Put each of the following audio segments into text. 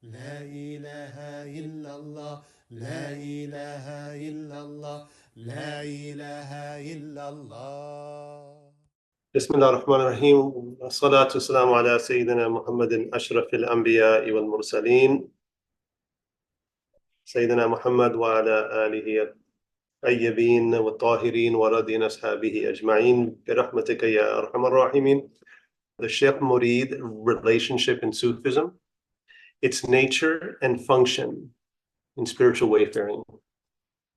لا إله إلا الله لا إله إلا الله لا إله إلا الله. بسم الله الرحمن الرحيم والصلاة والسلام على سيدنا محمد أشرف الأنبياء والمرسلين سيدنا محمد وعلى آله الطيبين والطاهرين ورضي أصحابه أجمعين برحمتك يا أرحم الراحمين. The Shaykh-Mureed relationship in Sufism, its nature and function in spiritual wayfaring.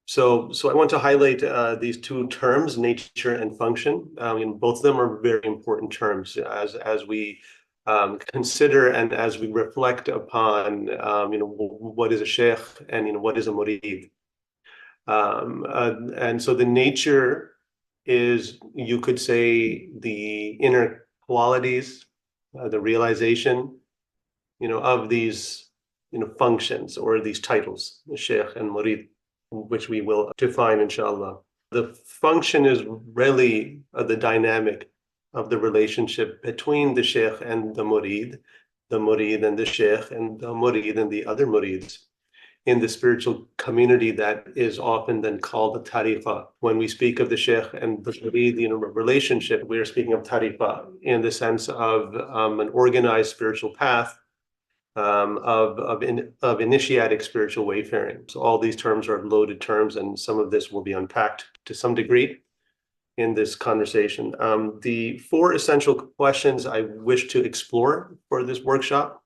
So I want to highlight these two terms, nature and function. Both of them are very important terms as we consider and as we reflect upon, what is a sheikh and what is a murid. And so the nature is, you could say, the inner qualities, the realization, of these, functions or these titles, sheikh and murid, which we will define, inshallah. The function is really the dynamic of the relationship between the sheikh and the murid and the sheikh, and the murid and the other murids in the spiritual community that is often then called the tariqa. When we speak of the sheikh and the murid, relationship, we are speaking of tariqa in the sense of an organized spiritual path, of initiatic spiritual wayfaring. So all these terms are loaded terms, and some of this will be unpacked to some degree in this conversation. The four essential questions I wish to explore for this workshop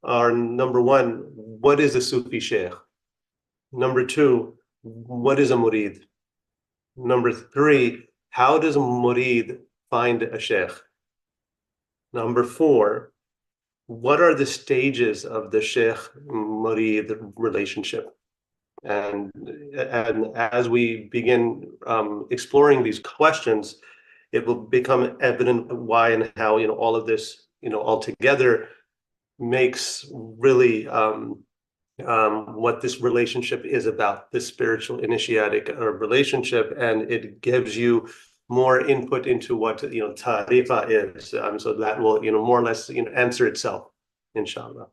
are: number one, what is a Sufi sheikh? Number two, what is a murid? Number three, how does a murid find a sheikh? Number four, what are the stages of the sheikh-murid relationship? And as we begin exploring these questions, it will become evident why and how all of this all together makes really what this relationship is about, this spiritual initiatic relationship, and it gives you more input into what tariqa is, so that will more or less answer itself, inshallah.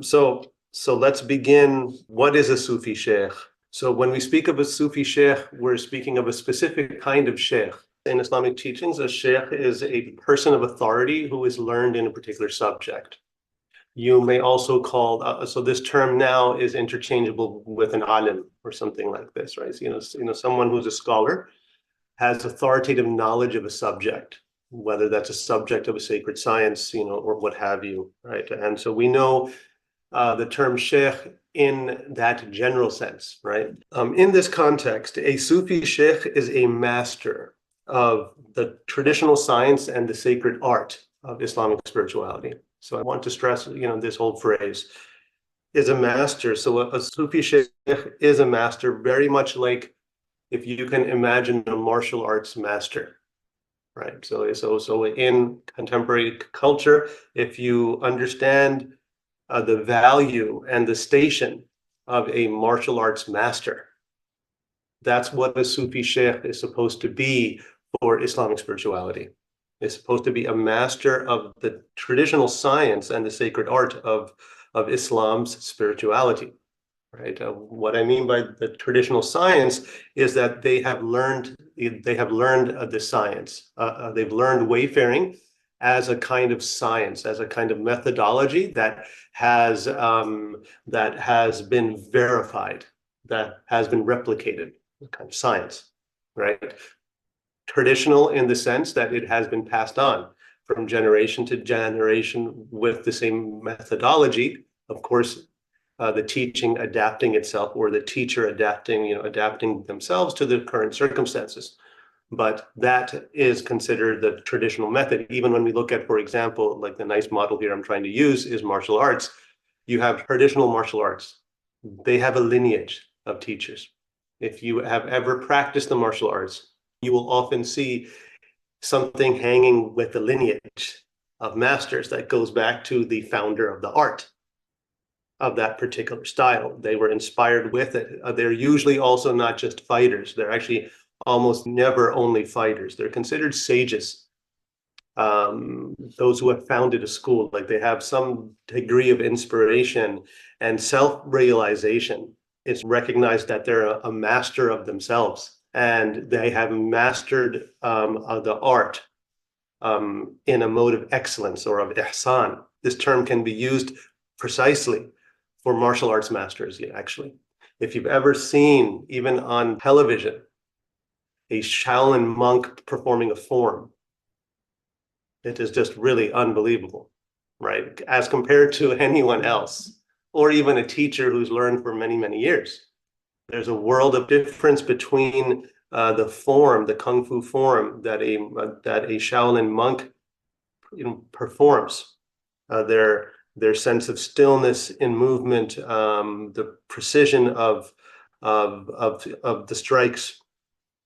So let's begin. What is a Sufi sheikh? So when we speak of a Sufi sheikh, we're speaking of a specific kind of sheikh. In Islamic teachings, a sheikh is a person of authority who is learned in a particular subject. You may also call, so this term now is interchangeable with an alim or something like this, right? So, someone who's a scholar has authoritative knowledge of a subject, whether that's a subject of a sacred science, or what have you, right? And so we know the term sheikh in that general sense, right? In this context, a Sufi sheikh is a master of the traditional science and the sacred art of Islamic spirituality. So I want to stress, this whole phrase is a master. So a Sufi sheikh is a master, very much like if you can imagine a martial arts master, right? So in contemporary culture, if you understand the value and the station of a martial arts master, that's what a Sufi sheikh is supposed to be for Islamic spirituality. It's supposed to be a master of the traditional science and the sacred art of Islam's spirituality. Right. What I mean by the traditional science is that they have learned the science. They've learned wayfaring as a kind of science, as a kind of methodology that has been verified, that has been replicated, a kind of science, right? Traditional in the sense that it has been passed on from generation to generation with the same methodology. Of course, the teaching adapting itself, or the teacher adapting themselves to the current circumstances. But that is considered the traditional method. Even when we look at, for example, like the nice model here I'm trying to use is martial arts. You have traditional martial arts. They have a lineage of teachers. If you have ever practiced the martial arts, you will often see something hanging with the lineage of masters that goes back to the founder of the art of that particular style. They were inspired with it. They're usually also not just fighters. They're actually almost never only fighters. They're considered sages those who have founded a school, like they have some degree of inspiration and self-realization. It's recognized that they're a master of themselves, and they have mastered the art in a mode of excellence or of ihsan. This term can be used precisely for martial arts masters, actually. If you've ever seen, even on television, a Shaolin monk performing a form, it is just really unbelievable, right? As compared to anyone else, or even a teacher who's learned for many, many years. There's a world of difference between the form, the kung fu form that a Shaolin monk performs. Their sense of stillness in movement, the precision of the strikes,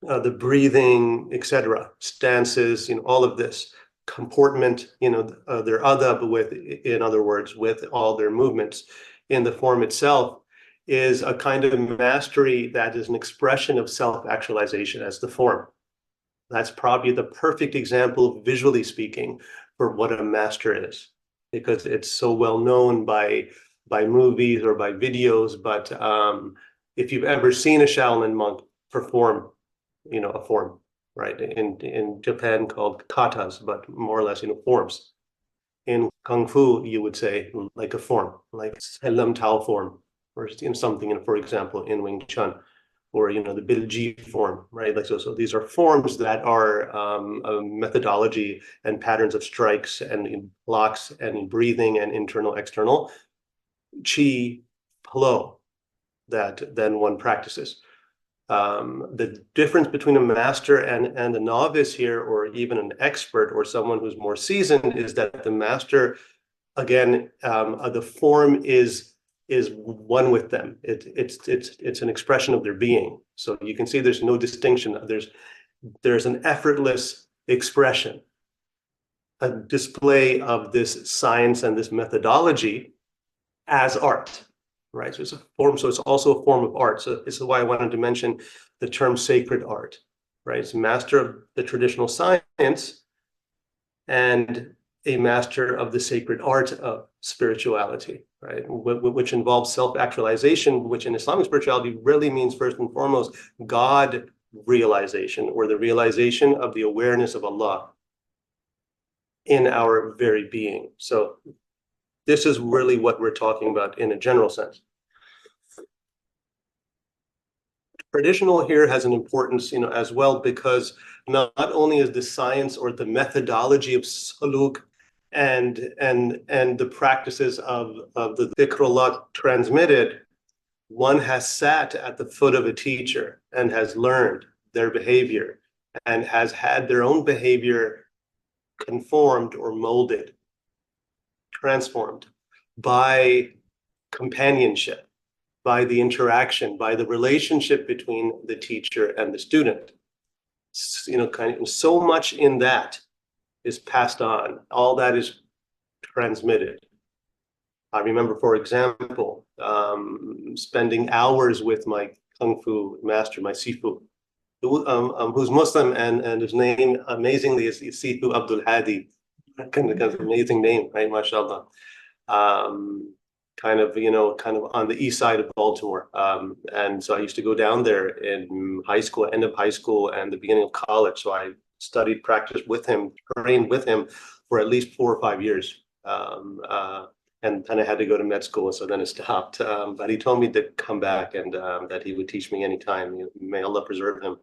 the breathing, etc., stances, all of this comportment, their adab, with, in other words, with all their movements in the form itself, is a kind of mastery that is an expression of self-actualization as the form. That's probably the perfect example, visually speaking, for what a master is, because it's so well known by movies or by videos. But if you've ever seen a Shaolin monk perform, a form, right? In Japan called katas, but more or less, forms. In Kung Fu, you would say like a form, like Selam Tao form, or in something, for example, in Wing Chun, or the Bilji form, right? Like so these are forms that are a methodology and patterns of strikes and blocks and breathing and internal, external chi flow that then one practices. The difference between a master and a novice here, or even an expert or someone who's more seasoned, is that the master, again, the form is one with them. It's an expression of their being. So you can see there's no distinction. There's an effortless expression, a display of this science and this methodology as art, right? So it's a form. So it's also a form of art. So this is why I wanted to mention the term sacred art, right? It's a master of the traditional science and a master of the sacred art of spirituality, right? Which involves self-actualization, which in Islamic spirituality really means first and foremost God realization, or the realization of the awareness of Allah in our very being. So this is really what we're talking about in a general sense. Traditional here has an importance, as well, because not only is the science or the methodology of suluk and the practices of the dhikrullah transmitted, one has sat at the foot of a teacher and has learned their behavior and has had their own behavior conformed or molded, transformed by companionship, by the interaction, by the relationship between the teacher and the student. So much in that is passed on. All that is transmitted. I remember, for example, spending hours with my Kung Fu master, my Sifu, who's Muslim, and his name, amazingly, is Sifu Abdul Hadi. Kind of amazing name, right? MashaAllah. Kind of on the east side of Baltimore. And so I used to go down there in high school, end of high school, and the beginning of college. So I studied, practiced with him, trained with him for at least 4 or 5 years. And then I had to go to med school, so then it stopped. But he told me to come back and that he would teach me anytime. May Allah preserve him.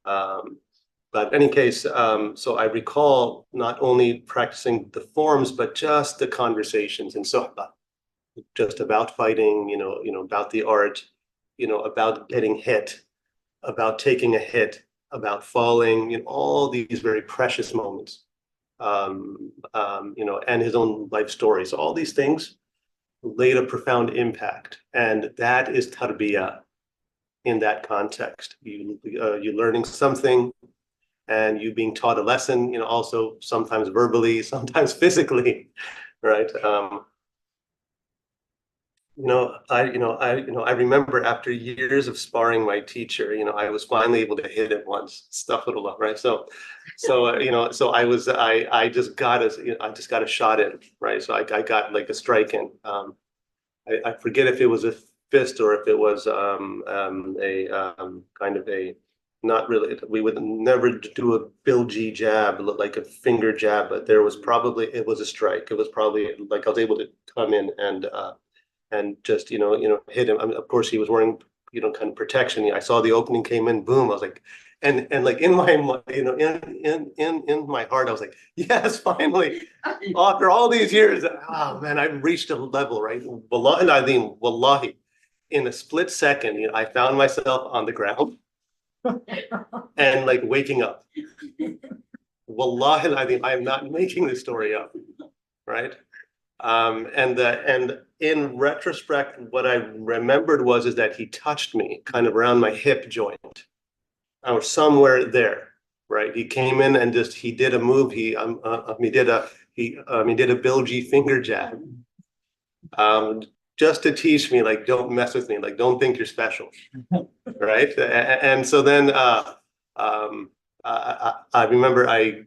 But in any case, so I recall not only practicing the forms, but just the conversations in suhbah, just about fighting, about the art, about getting hit, about taking a hit, about falling, all these very precious moments, and his own life story. So all these things laid a profound impact, and that is tarbiyah in that context. You learning something, and you being taught a lesson, also sometimes verbally, sometimes physically, right? I remember after years of sparring my teacher, I was finally able to hit it once, astaghfirullah, right? So I just got a shot in, right? So I got like a strike in. I forget if it was a fist or if it was a kind of a not really. We would never do a bilgy jab, like a finger jab, but it was a strike. It was probably like I was able to come in and just hit him. I mean, of course, he was wearing kind of protection. I saw the opening came in, boom. I was like, and like in my in my heart, I was like, yes, finally, after all these years, oh man, I've reached a level, right? Wallahi al-azim, wallahi, in a split second, I found myself on the ground and like waking up. Wallahi al-azim, I am not making this story up, right? And in retrospect, what I remembered is that he touched me kind of around my hip joint or somewhere there, right? He came in and he did a move. He did a bilgy finger jab, um, just to teach me like don't mess with me, like don't think you're special, right? And so then um, I remember I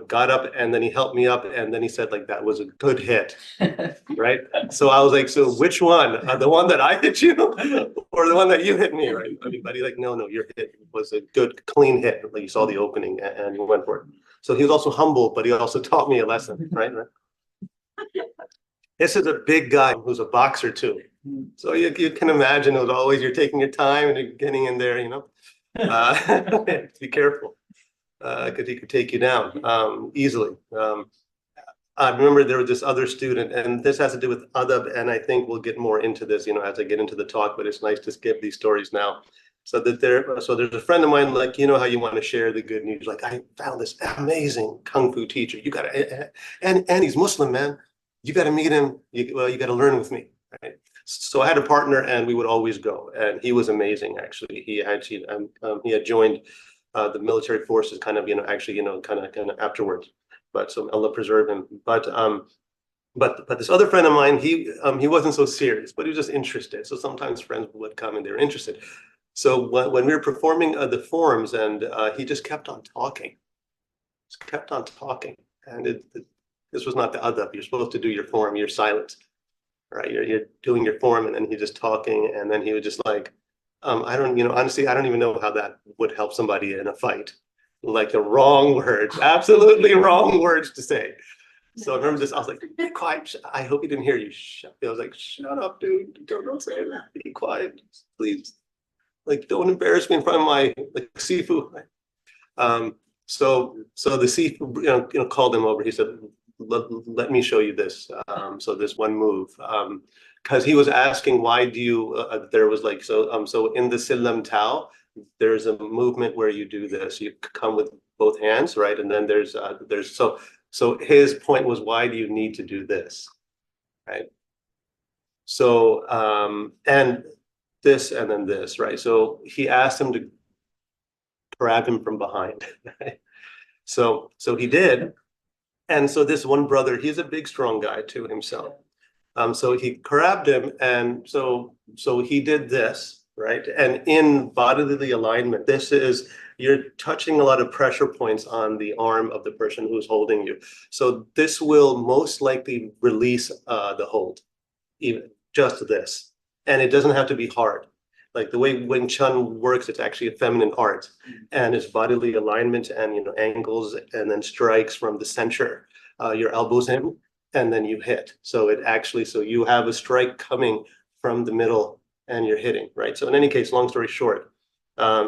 got up and then he helped me up and then he said like that was a good hit, right? So I was like, so which one? The one that I hit you or the one that you hit me, right? But he's like, no, your hit was a good, clean hit. Like you saw the opening and you went for it. So he was also humble, but he also taught me a lesson, right? This is a big guy who's a boxer too. So you can imagine it was always you're taking your time and you're getting in there, be careful because he could take you down easily. I remember there was this other student, and this has to do with adab, and I think we'll get more into this, as I get into the talk, but it's nice to skip these stories now. So there's a friend of mine, like, how you want to share the good news. Like, I found this amazing Kung Fu teacher. You gotta, and he's Muslim, man. You gotta meet him. You gotta learn with me, right? So I had a partner, and we would always go, and he was amazing, actually. He had joined the military forces kind of, kind of afterwards, but so Allah preserve him. But this other friend of mine, he wasn't so serious, but he was just interested. So sometimes friends would come and they're interested. So when we were performing the forms, and he just kept on talking, and this was not the adab. You're supposed to do your form. You're silent, right? You're doing your form, and then he's just talking, and then he was just like, I don't, honestly, I don't even know how that would help somebody in a fight. Like the wrong words, absolutely wrong words to say. So I remember this. I was like, "Be quiet." I hope he didn't hear you. I was like, "Shut up, dude! Don't say that. Be quiet, please. Like, don't embarrass me in front of my like Sifu." So the Sifu, called him over. He said, "Let me show you this." So this one move, because he was asking, "Why do you?" There was like so in the Sillam Tao, there's a movement where you do this. You come with both hands, right? And then there's so his point was, why do you need to do this, right? So and this and then this, right? So he asked him to grab him from behind. Right? So he did, and so this one brother, he's a big, strong guy too himself. So he grabbed him, and so he did this, right? And in bodily alignment, you're touching a lot of pressure points on the arm of the person who's holding you. So this will most likely release the hold, even just this. And it doesn't have to be hard. Like the way Wing Chun works, it's actually a feminine art, and it's bodily alignment and angles, and then strikes from the center, your elbows in, and then you hit. So you have a strike coming from the middle, and you're hitting, right? So in any case, long story short,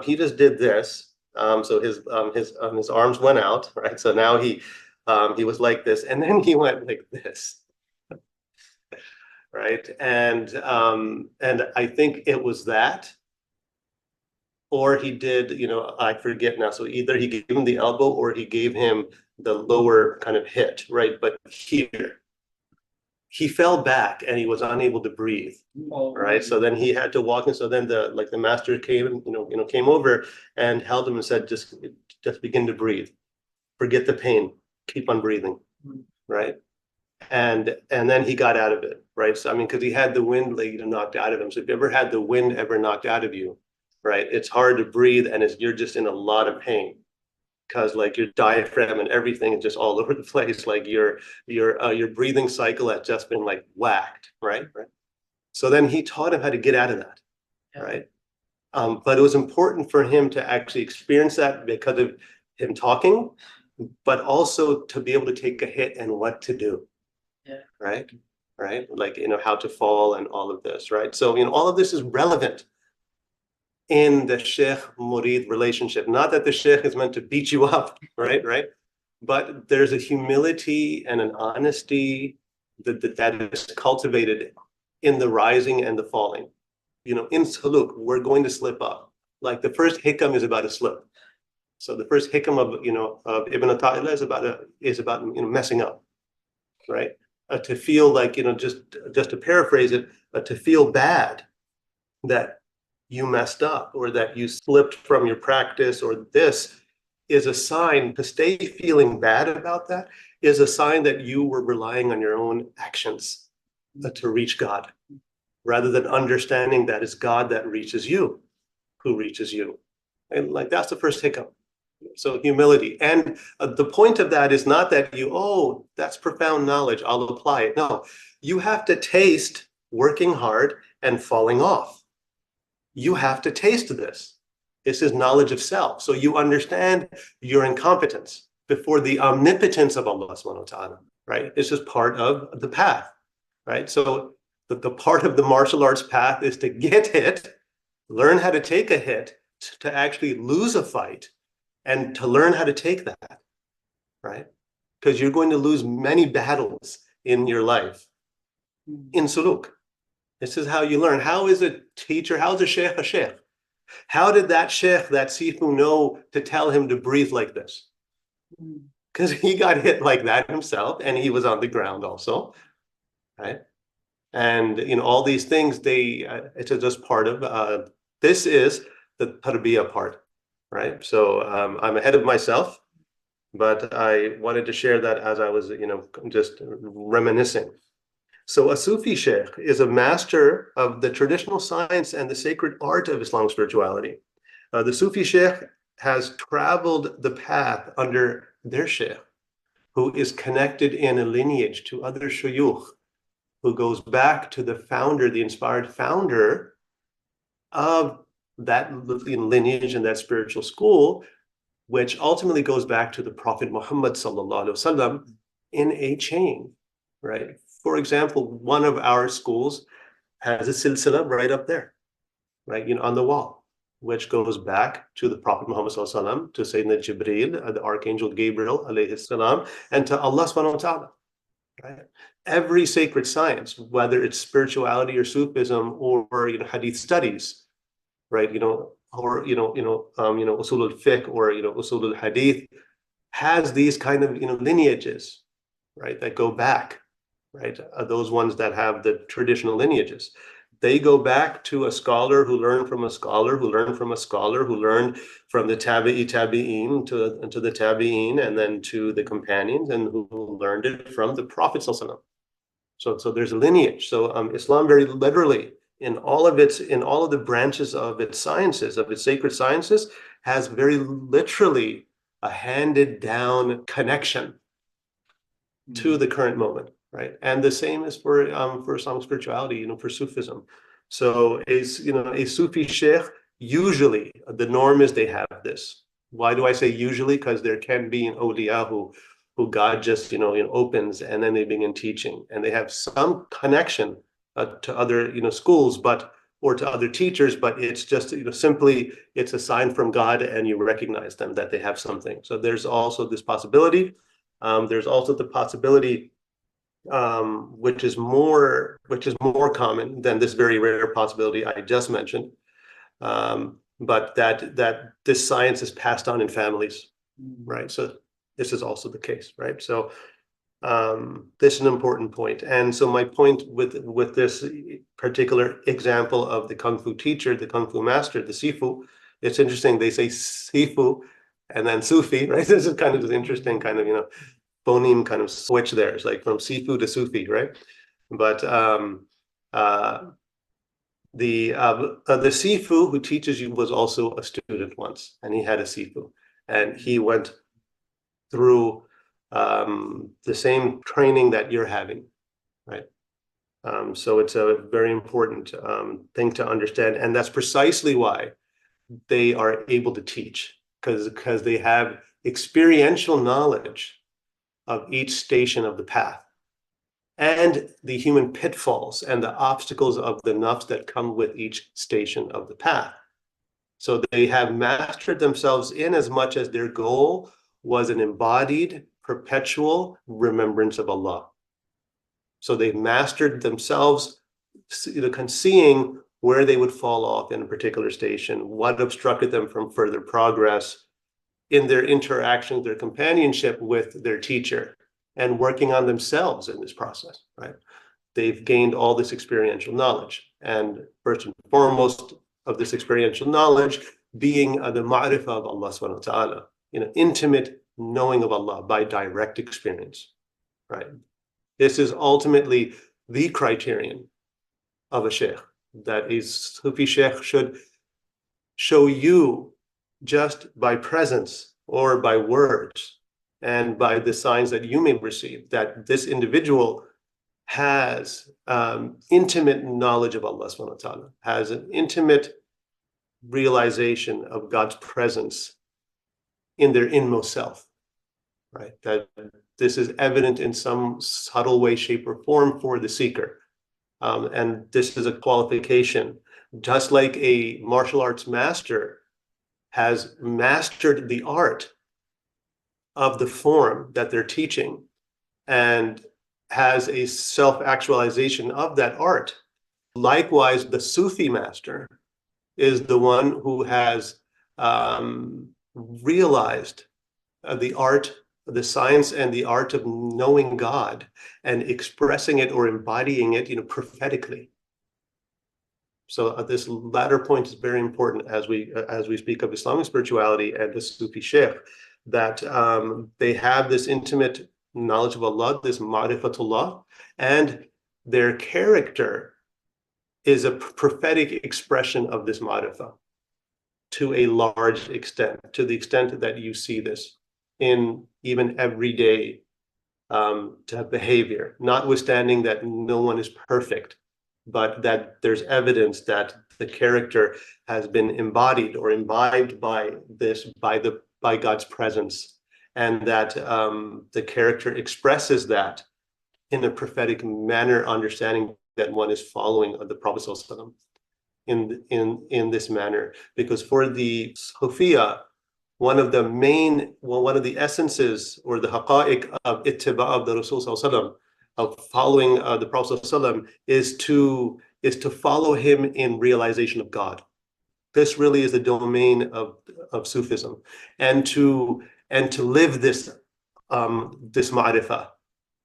he just did this. So his arms went out, right? So now he was like this, and then he went like this, right? And I think it was that, or he did, I forget now. So either he gave him the elbow or he gave him the lower kind of hit, right? But here, he fell back and he was unable to breathe, right? So then he had to walk, and so then the master came, came over and held him and said, just begin to breathe, forget the pain, keep on breathing, right? And then he got out of it, right? So I mean, because he had the wind knocked out of him. So if you ever had the wind ever knocked out of you, right, it's hard to breathe, and you're just in a lot of pain because like your diaphragm and everything is just all over the place. Like your breathing cycle has just been like whacked, right? Right. So then he taught him how to get out of that, right? But it was important for him to actually experience that because of him talking, but also to be able to take a hit and what to do, right? Right? Like, how to fall and all of this, right? So, all of this is relevant in the Shaykh-Mureed relationship. Not that the Shaykh is meant to beat you up, right? Right? But there's a humility and an honesty that is cultivated in the rising and the falling. In suluk, we're going to slip up. Like the first hikam is about a slip. So the first hikam of Ibn Atta'illah is about messing up, right? To feel like, just to paraphrase it, to feel bad that you messed up or that you slipped from your practice, or this is a sign. To stay feeling bad about that is a sign that you were relying on your own actions to reach God, rather than understanding that it's God that reaches you, who reaches you. And like that's the first hiccup. So humility. And the point of that is not that that's profound knowledge, I'll apply it. No, you have to taste working hard and falling off. You have to taste this. This is knowledge of self. So you understand your incompetence before the omnipotence of Allah subhanahu wa ta'ala, right? This is part of the path, right? So the part of the martial arts path is to get hit, learn how to take a hit, to actually lose a fight, and to learn how to take that, right? Because you're going to lose many battles in your life in suluk. This is how you learn. How is a teacher, how is a sheikh a sheikh? How did that sheikh, that sifu, know to tell him to breathe like this? Because he got hit like that himself, and he was on the ground also, right? And all these things, it's just part of this is the tarbiyah part, right? So I'm ahead of myself, but I wanted to share that as I was just reminiscing. So a Sufi sheikh is a master of the traditional science and the sacred art of Islamic spirituality. The Sufi sheikh has traveled the path under their sheikh, who is connected in a lineage to other shuyukh, who goes back to the founder, the inspired founder of that lineage and that spiritual school, which ultimately goes back to the Prophet Muhammad sallallahu alaihi wasallam in a chain, right? For example, one of our schools has a silsila right up there, right, on the wall, which goes back to the Prophet Muhammad sallallahu alaihi wasallam, to Sayyidina Jibreel, the Archangel Gabriel alayhi salam, and to Allah subhanahu wa ta'ala. Right? Every sacred science, whether it's spirituality or Sufism or hadith studies, right? Or usul al-fiqh or usul al-hadith, has these kind of lineages, right? That go back, right? Those ones that have the traditional lineages. They go back to a scholar who learned from a scholar who learned from a scholar who learned from the tabi'in to the tabi'in, and then to the companions, and who learned it from the Prophet sallallahu alaihi wasallam. So there's a lineage. So Islam very literally, in all of the branches of its sciences, of its sacred sciences, has very literally a handed down connection to the current moment. Right, and the same is for Islamic spirituality, for Sufism. So a Sufi sheikh, usually the norm is they have this. Why do I say usually? Because there can be an awliya who God just opens, and then they begin teaching, and they have some connection to other schools, or to other teachers, but it's just simply it's a sign from God, and you recognize them that they have something. So there's also this possibility. There's also the possibility, which is more common than this very rare possibility I just mentioned, but that this science is passed on in families, right? So this is also the case, right? So this is an important point. And so my point with this particular example of the Kung Fu teacher, the Kung Fu master, the Sifu, it's interesting, they say Sifu and then Sufi, right? This is kind of this interesting kind of phoneme kind of switch there. It's like from Sifu to Sufi, right? But the Sifu who teaches you was also a student once, and he had a Sifu, and he went through the same training that you're having, right? So it's a very important thing to understand, and that's precisely why they are able to teach, because they have experiential knowledge of each station of the path and the human pitfalls and the obstacles of the nafs that come with each station of the path. So they have mastered themselves in as much as their goal was an embodied, perpetual remembrance of Allah. So they've mastered themselves, seeing where they would fall off in a particular station, what obstructed them from further progress in their interaction, their companionship with their teacher, and working on themselves in this process, right? They've gained all this experiential knowledge. And first and foremost of this experiential knowledge being the ma'rifah of Allah subhanahu wa ta'ala, intimate knowing of Allah by direct experience, right? This is ultimately the criterion of a sheikh, that a Sufi sheikh should show you just by presence or by words and by the signs that you may receive that this individual has intimate knowledge of Allah subhanahu wa ta'ala, has an intimate realization of God's presence in their inmost self, right? That this is evident in some subtle way, shape, or form for the seeker. And this is a qualification, just like a martial arts master has mastered the art of the form that they're teaching and has a self-actualization of that art. Likewise, the Sufi master is the one who has realized the art, the science and the art of knowing God and expressing it or embodying it, prophetically. So this latter point is very important as we speak of Islamic spirituality and the Sufi sheikh, that they have this intimate knowledge of Allah, this ma'rifatullah, and their character is a prophetic expression of this ma'rifah to a large extent, to the extent that you see this in even everyday behavior, notwithstanding that no one is perfect, but that there's evidence that the character has been embodied or imbibed by this, by God's presence, and that the character expresses that in a prophetic manner, understanding that one is following the Prophet ﷺ in this manner. Because for the Sufiya, one of the essences or the haqa'iq of ittiba of the Rasul ﷺ, of following the Prophet ﷺ, is to follow him in realization of God. This really is the domain of Sufism, and to live this ma'rifah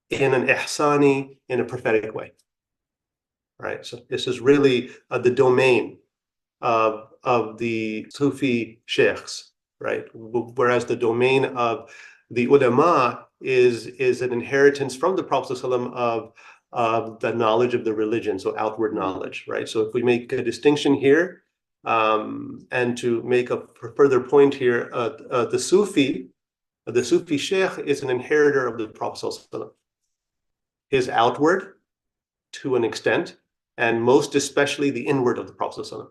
in an ihsani, in a prophetic way, right? So this is really the domain of the Sufi sheikhs, right? Whereas the domain of the ulama is an inheritance from the Prophet ﷺ of the knowledge of the religion, so outward knowledge, right? So if we make a distinction here, and to make a further point here, the Sufi sheikh is an inheritor of the Prophet ﷺ. His outward, to an extent, and most especially the inward of the Prophet ﷺ.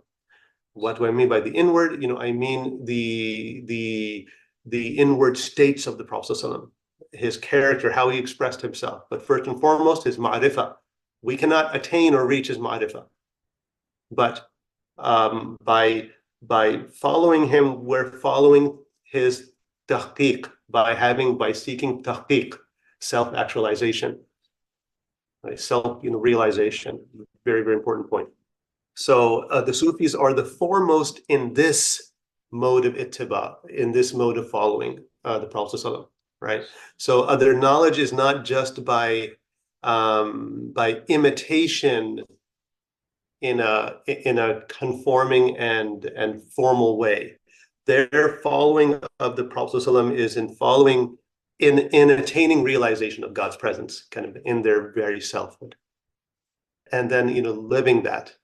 What do I mean by the inward? I mean the inward states of the Prophet ﷺ, his character, how he expressed himself. But first and foremost, his ma'rifah. We cannot attain or reach his ma'rifah, but by following him, we're following his tahqiq, by seeking tahqiq, self-actualization, right? Realization. Very, very important point. So the Sufis are the foremost in this mode of ittiba, in this mode of following the Prophet ﷺ, right? So their knowledge is not just by imitation in a conforming and formal way. Their following of the Prophet ﷺ is in attaining realization of God's presence, kind of in their very selfhood. and then living that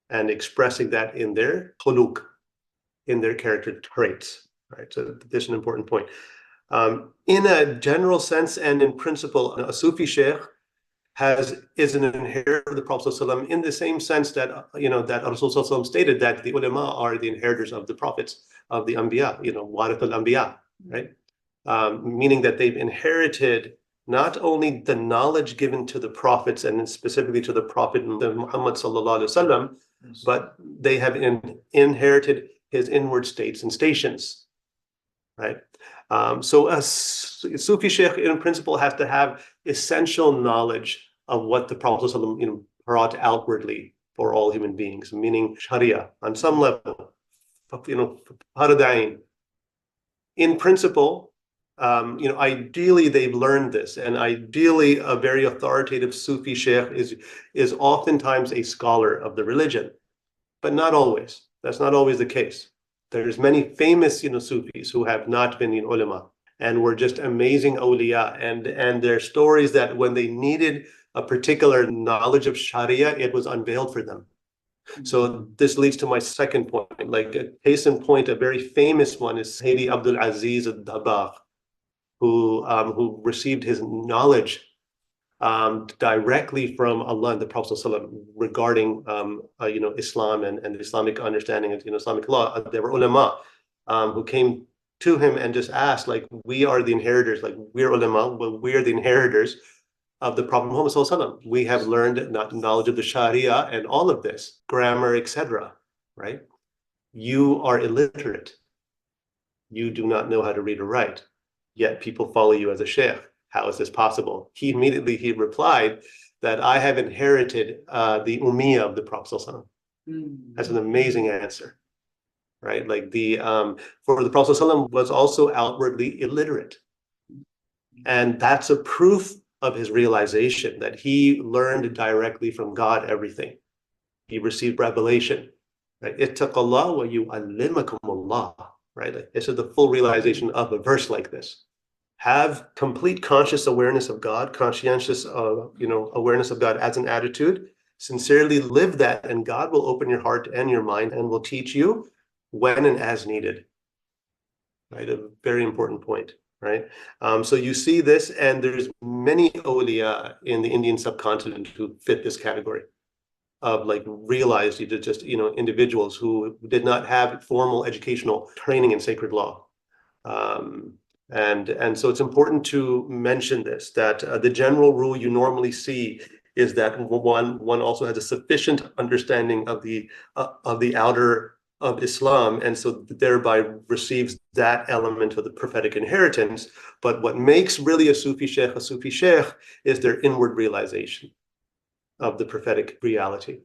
and expressing that in their khuluq, in their character traits, right? So this is an important point. In a general sense and in principle, a Sufi sheikh is an inheritor of the Prophet ﷺ, in the same sense that that Rasul ﷺ stated that the ulama are the inheritors of the prophets, of the anbiya, warith al-anbiya, right? Meaning that they've inherited not only the knowledge given to the prophets and specifically to the Prophet Muhammad sallallahu alaihi wasallam, but they have inherited his inward states and stations, right? So a Sufi sheikh in principle has to have essential knowledge of what the Prophet ﷺ, brought outwardly for all human beings, meaning Sharia on some level, paradigm. In principle, ideally they've learned this, and ideally a very authoritative Sufi sheikh is oftentimes a scholar of the religion, but not always. That's not always the case. There's many famous, Sufis who have not been ulama and were just amazing awliya, and their stories that when they needed a particular knowledge of Sharia, it was unveiled for them. So this leads to my second point. Like a case in point, a very famous one is Sayyidi Abdul Aziz al-Dabagh, who received his knowledge directly from Allah and the Prophet ﷺ regarding Islam and the Islamic understanding of Islamic law. There were ulama who came to him and just asked, like, we are the inheritors, like we're ulama, but we are the inheritors of the Prophet Muhammad ﷺ. We have learned knowledge of the Sharia and all of this, grammar, etc. Right? You are illiterate. You do not know how to read or write, yet people follow you as a sheikh. How is this possible? He immediately replied that I have inherited the ummiyah of the Prophet ﷺ. That's an amazing answer, right? Like for the Prophet ﷺ was also outwardly illiterate, and that's a proof of his realization that he learned directly from God everything. He received revelation, right? Ittaqullah wa yu'allimakumullah, right? Like, this is the full realization of a verse like this. Have complete conscious awareness of God, conscientious awareness of God as an attitude. Sincerely live that, and God will open your heart and your mind and will teach you when and as needed. Right, a very important point. Right, so you see this, and there's many awliya in the Indian subcontinent who fit this category of like realized individuals who did not have formal educational training in sacred law. And so it's important to mention this, that the general rule you normally see is that one also has a sufficient understanding of the outer of Islam, and so thereby receives that element of the prophetic inheritance. But what makes really a Sufi sheikh is their inward realization of the prophetic reality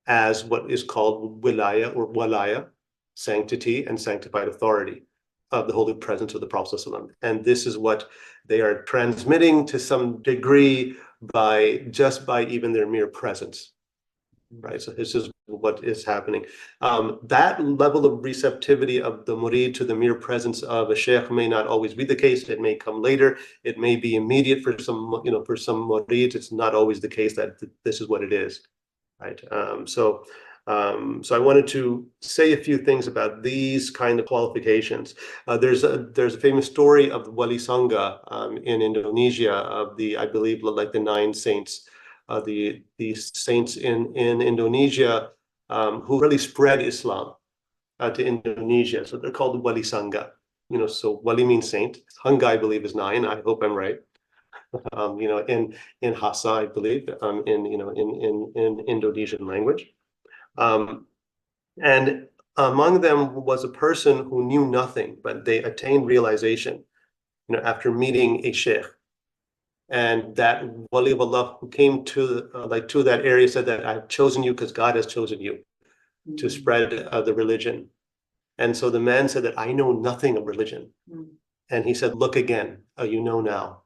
as what is called wilaya or walaya, sanctity and sanctified authority of the holy presence of the Prophet ﷺ. And this is what they are transmitting to some degree by even their mere presence, right? So this is what is happening. That level of receptivity of the murid to the mere presence of a sheikh may not always be the case. It may come later. It may be immediate for some murids. It's not always the case that this is what it is, right? So I wanted to say a few things about these kind of qualifications. There's a famous story of the Wali Sangha in Indonesia, of I believe like the 9 saints, the saints in Indonesia who really spread Islam to Indonesia. So they're called the Wali Sangha. So Wali means saint. Sangha, I believe, is 9. I hope I'm right. In Hasa, I believe, in Indonesian language. And among them was a person who knew nothing, but they attained realization, after meeting a sheikh. And that Wali of Allah who came to that area said that I've chosen you because God has chosen you to spread the religion. And so the man said that I know nothing of religion. And he said, look again, you know now.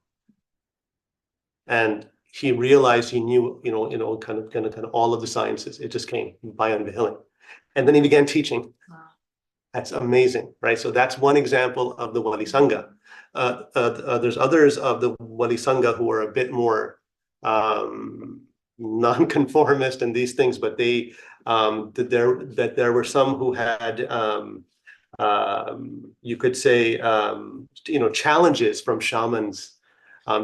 And he realized he knew, kind of all of the sciences. It just came by unveiling. And then he began teaching. Wow. That's amazing, right? So that's one example of the Wali Sangha. There's others of the Wali Sangha who are a bit more, non-conformist and these things, but they that there were some who had you could say challenges from shamans,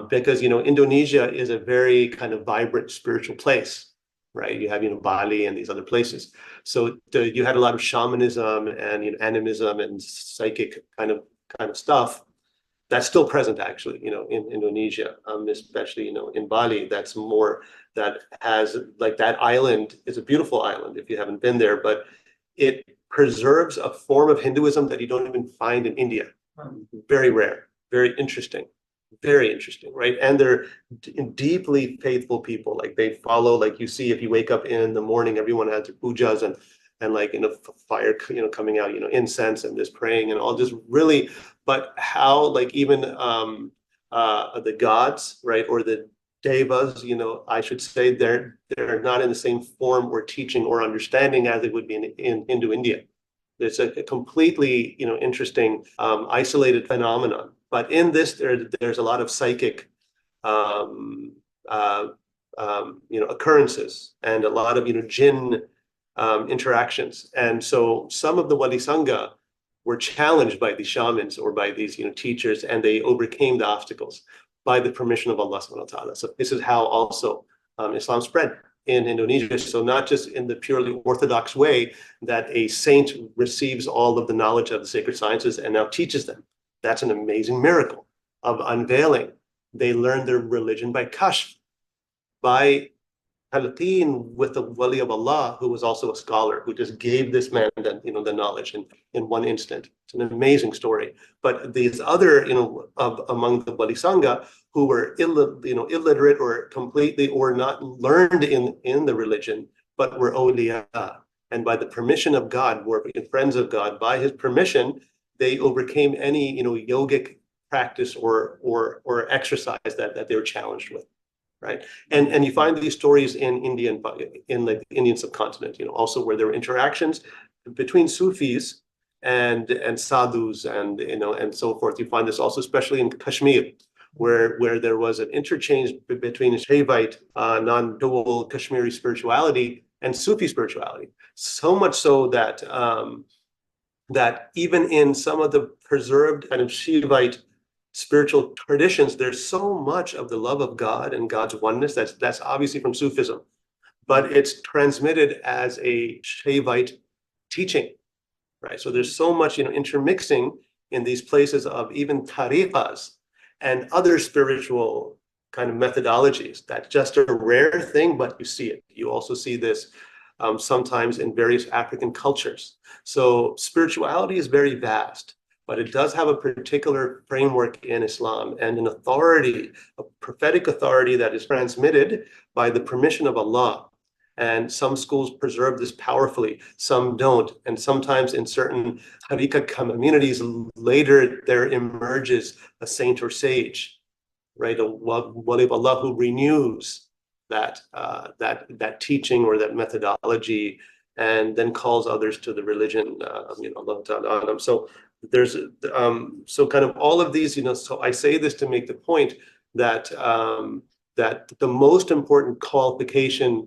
because Indonesia is a very kind of vibrant spiritual place, right? You have Bali and these other places, so you had a lot of shamanism and animism and psychic kind of stuff that's still present actually, in Indonesia, especially, in Bali. That's more, that has, like, that island is a beautiful island if you haven't been there, but it preserves a form of Hinduism that you don't even find in India. Very rare, very interesting, right? And they're deeply faithful people. Like, they follow, like, you see, if you wake up in the morning, everyone has their pujas and like, fire, coming out, incense, and this praying and all, just really. But how, like, even the gods, right, or the devas, I should say, they're not in the same form or teaching or understanding as it would be in Hindu India. It's a completely, interesting, isolated phenomenon. But in this, there's a lot of psychic, occurrences, and a lot of, jinn interactions. And so some of the Wali Sangha were challenged by these shamans or by these, teachers, and they overcame the obstacles by the permission of Allah subhanahu wa ta'ala. So this is how also Islam spread in Indonesia. So not just in the purely orthodox way that a saint receives all of the knowledge of the sacred sciences and now teaches them. That's an amazing miracle of unveiling. They learned their religion by kashf, by talqeen with the wali of Allah, who was also a scholar, who just gave this man the knowledge in one instant. It's an amazing story. But these other, among the wali sangha, who were illiterate or completely or not learned in the religion, but were awliya, and by the permission of God, were friends of God. By His permission, they overcame any yogic practice or exercise that they were challenged with. Right, and you find these stories in India and in like the Indian subcontinent, also, where there were interactions between Sufis and sadhus and so forth. You find this also, especially in Kashmir, where there was an interchange between Shaivite, non-dual Kashmiri spirituality and Sufi spirituality. So much so that that even in some of the preserved kind of Shivite spiritual traditions, there's so much of the love of God and God's oneness that's obviously from Sufism, but it's transmitted as a Shaivite teaching, right? So there's so much intermixing in these places of even tariqas and other spiritual kind of methodologies. That's just a rare thing, but you see it. You also see this sometimes in various African cultures. So spirituality is very vast, but it does have a particular framework in Islam and an authority, a prophetic authority that is transmitted by the permission of Allah. And some schools preserve this powerfully, some don't. And sometimes in certain tariqah communities, later there emerges a saint or sage, right? A wali of Allah who renews that teaching or that methodology, and then calls others to the religion. Allah Ta'ala. So there's so kind of all of these, so I say this to make the point that that the most important qualification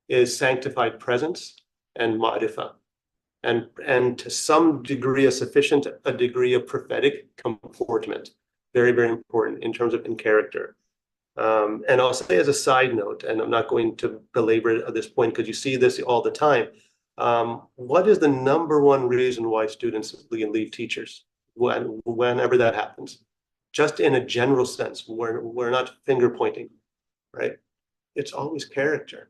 is sanctified presence and ma'rifah, and to some degree a degree of prophetic comportment. Very, very important in terms of in character. And I'll say as a side note, and I'm not going to belabor it at this point because you see this all the time. What is the number one reason why students leave teachers whenever that happens? Just in a general sense, we're not finger pointing, right? It's always character.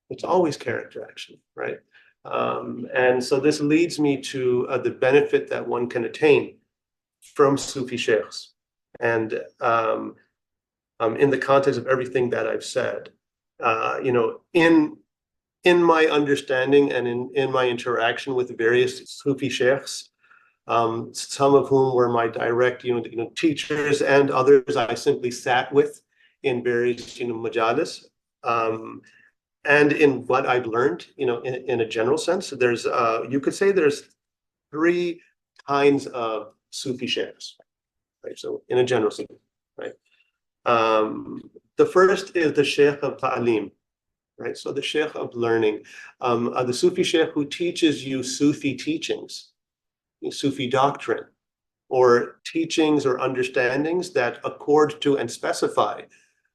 It's always character, actually, right? And so this leads me to the benefit that one can attain from Sufi sheikhs. And in the context of everything that I've said, in my understanding and in my interaction with various Sufi sheikhs, some of whom were my direct, teachers, and others I simply sat with in various, majalis, and in what I've learned, in a general sense, there's, you could say there's three kinds of Sufi sheikhs, right? So in a general sense, right? The first is the Shaykh of Ta'lim, right? So the Shaykh of learning, the Sufi Shaykh who teaches you Sufi teachings, Sufi doctrine, or teachings or understandings that accord to and specify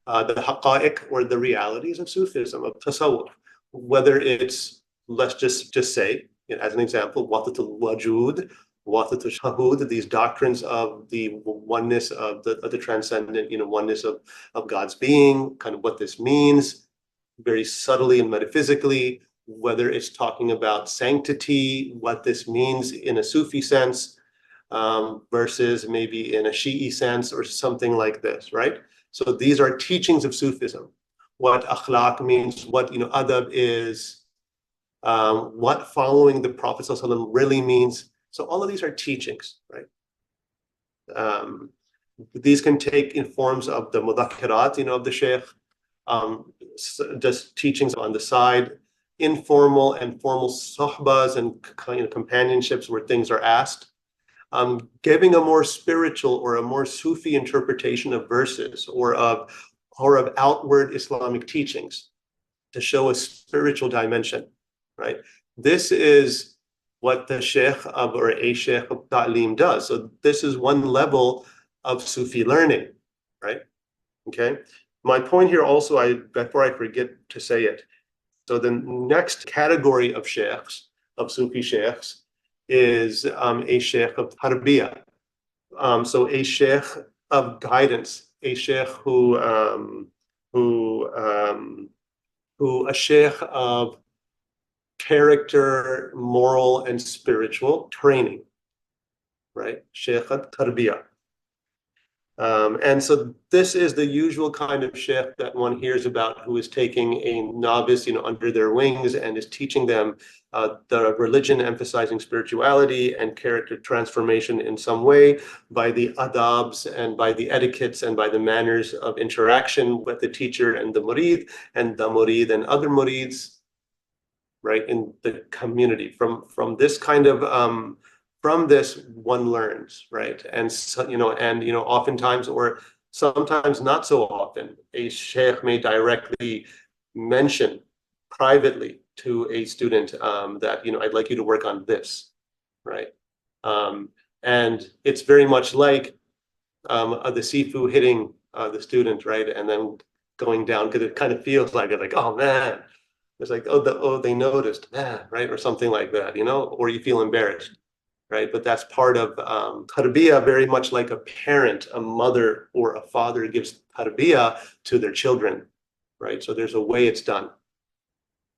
the haqa'iq or the realities of Sufism, of tasawwuf, whether it's, let's just say, as an example, watatul wajud, watatul shahud, these doctrines of the oneness of the transcendent, oneness of God's being, kind of what this means, very subtly and metaphysically, whether it's talking about sanctity, what this means in a Sufi sense, versus maybe in a Shi'i sense or something like this, right? So these are teachings of Sufism. What akhlaq means, what adab is, what following the Prophet ﷺ really means. So all of these are teachings, right? These can take in forms of the mudhakkirat, of the Shaykh, just teachings on the side, informal and formal suhbahs and companionships where things are asked. Giving a more spiritual or a more Sufi interpretation of verses or of outward Islamic teachings to show a spiritual dimension, right? This is what the Shaykh or a Shaykh of Ta'lim does. So this is one level of Sufi learning, right? Okay. My point here also, before I forget to say it, so the next category of sheikhs, of Sufi sheikhs, is a sheikh of tarbiyah. So a sheikh of guidance, a sheikh a sheikh of character, moral, and spiritual training, right? Sheikh tarbiyah. And so this is the usual kind of sheikh that one hears about, who is taking a novice, under their wings and is teaching them the religion, emphasizing spirituality and character transformation in some way by the adabs and by the etiquettes and by the manners of interaction with the teacher and the murid and other murids, right, in the community. From this kind of from this one learns, right? And so, oftentimes, or sometimes not so often, a sheikh may directly mention privately to a student that, I'd like you to work on this, right? And it's very much like the sifu hitting the student, right? And then going down, because it kind of feels like it, like, oh man, it's like, they noticed, man, right? Or something like that, or you feel embarrassed. Right, but that's part of tarbiyah, very much like a parent, a mother or a father gives tarbiyah to their children, right? So there's a way it's done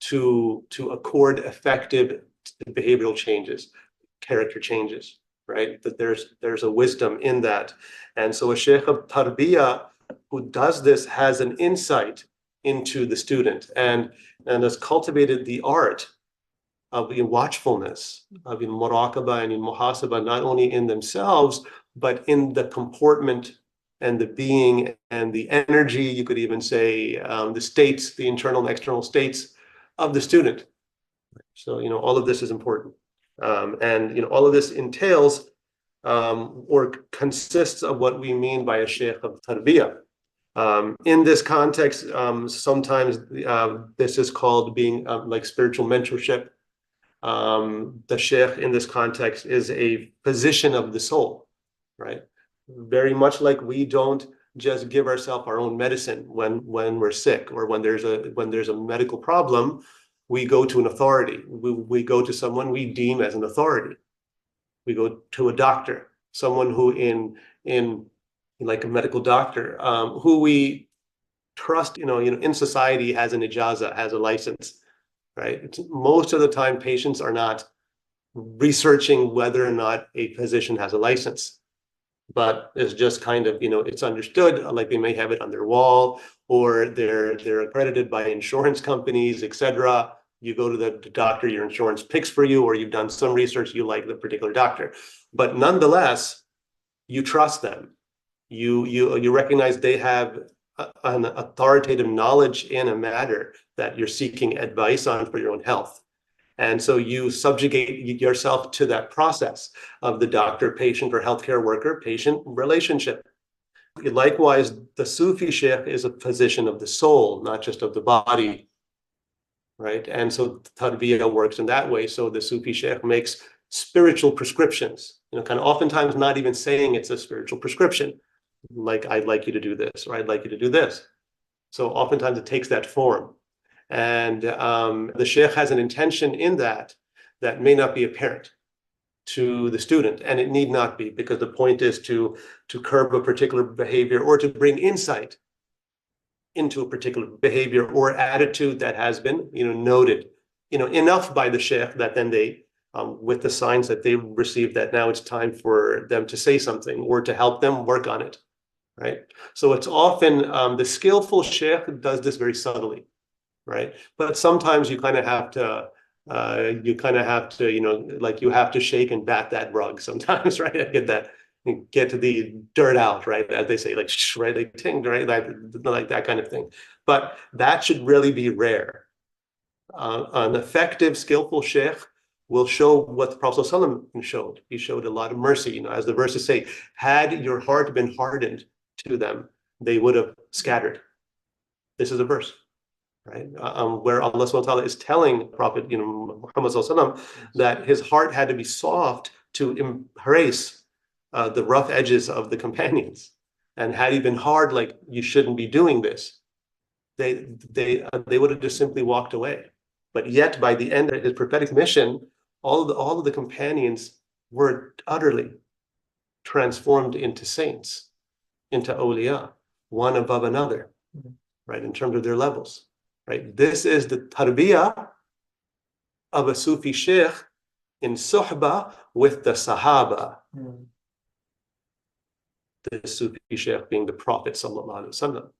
to accord effective behavioral changes, character changes, right? That there's a wisdom in that. And so a sheikh of tarbiyah who does this has an insight into the student and has cultivated the art of watchfulness, of Muraqaba and Muhasaba, not only in themselves, but in the comportment and the being and the energy, you could even say the states, the internal and external states of the student. So, all of this is important. And, all of this entails or consists of what we mean by a sheikh of tarbiyah. In this context, sometimes this is called being like spiritual mentorship. The sheikh in this context is a physician of the soul, right? Very much like we don't just give ourselves our own medicine when we're sick or when there's a medical problem. We go to an authority. We go to someone we deem as an authority. We go to a doctor, someone who in like a medical doctor, who we trust, in society has an ijaza, has a license. Right? Most of the time, patients are not researching whether or not a physician has a license, but it's just kind of, it's understood, like they may have it on their wall, or they're accredited by insurance companies, etc. You go to the doctor, your insurance picks for you, or you've done some research, you like the particular doctor, but nonetheless, you trust them. You recognize they have an authoritative knowledge in a matter that you're seeking advice on for your own health. And so you subjugate yourself to that process of the doctor, patient, or healthcare worker, patient relationship. Likewise, the Sufi sheikh is a physician of the soul, not just of the body, right? And so tarbiyah works in that way. So the Sufi sheikh makes spiritual prescriptions, kind of oftentimes not even saying it's a spiritual prescription, like I'd like you to do this, or I'd like you to do this. So oftentimes it takes that form. And the sheikh has an intention in that may not be apparent to the student, and it need not be, because the point is to curb a particular behavior or to bring insight into a particular behavior or attitude that has been noted enough by the sheikh that then they with the signs that they receive, that now it's time for them to say something or to help them work on it, right? So it's often the skillful sheikh does this very subtly, right? But sometimes you kind of have to like you have to shake and bat that rug sometimes, right? Get the dirt out, right? As they say, like, right, like ting, right? Like that kind of thing. But that should really be rare. An effective, skillful sheikh will show what the Prophet ﷺ showed. He showed a lot of mercy. As the verses say, had your heart been hardened to them, they would have scattered. This is a verse, right? Where Allah subhanahu wa ta'ala is telling Prophet Muhammad sallallahu that his heart had to be soft to embrace the rough edges of the companions. And had he been hard, like, you shouldn't be doing this, they would have just simply walked away. But yet, by the end of his prophetic mission, all of the companions were utterly transformed into saints, into awliya, one above another, right, in terms of their levels. Right? This is the tarbiyah of a Sufi sheikh in suhbah with the Sahaba. The Sufi sheikh being the Prophet sallallahu alaihi wasallam,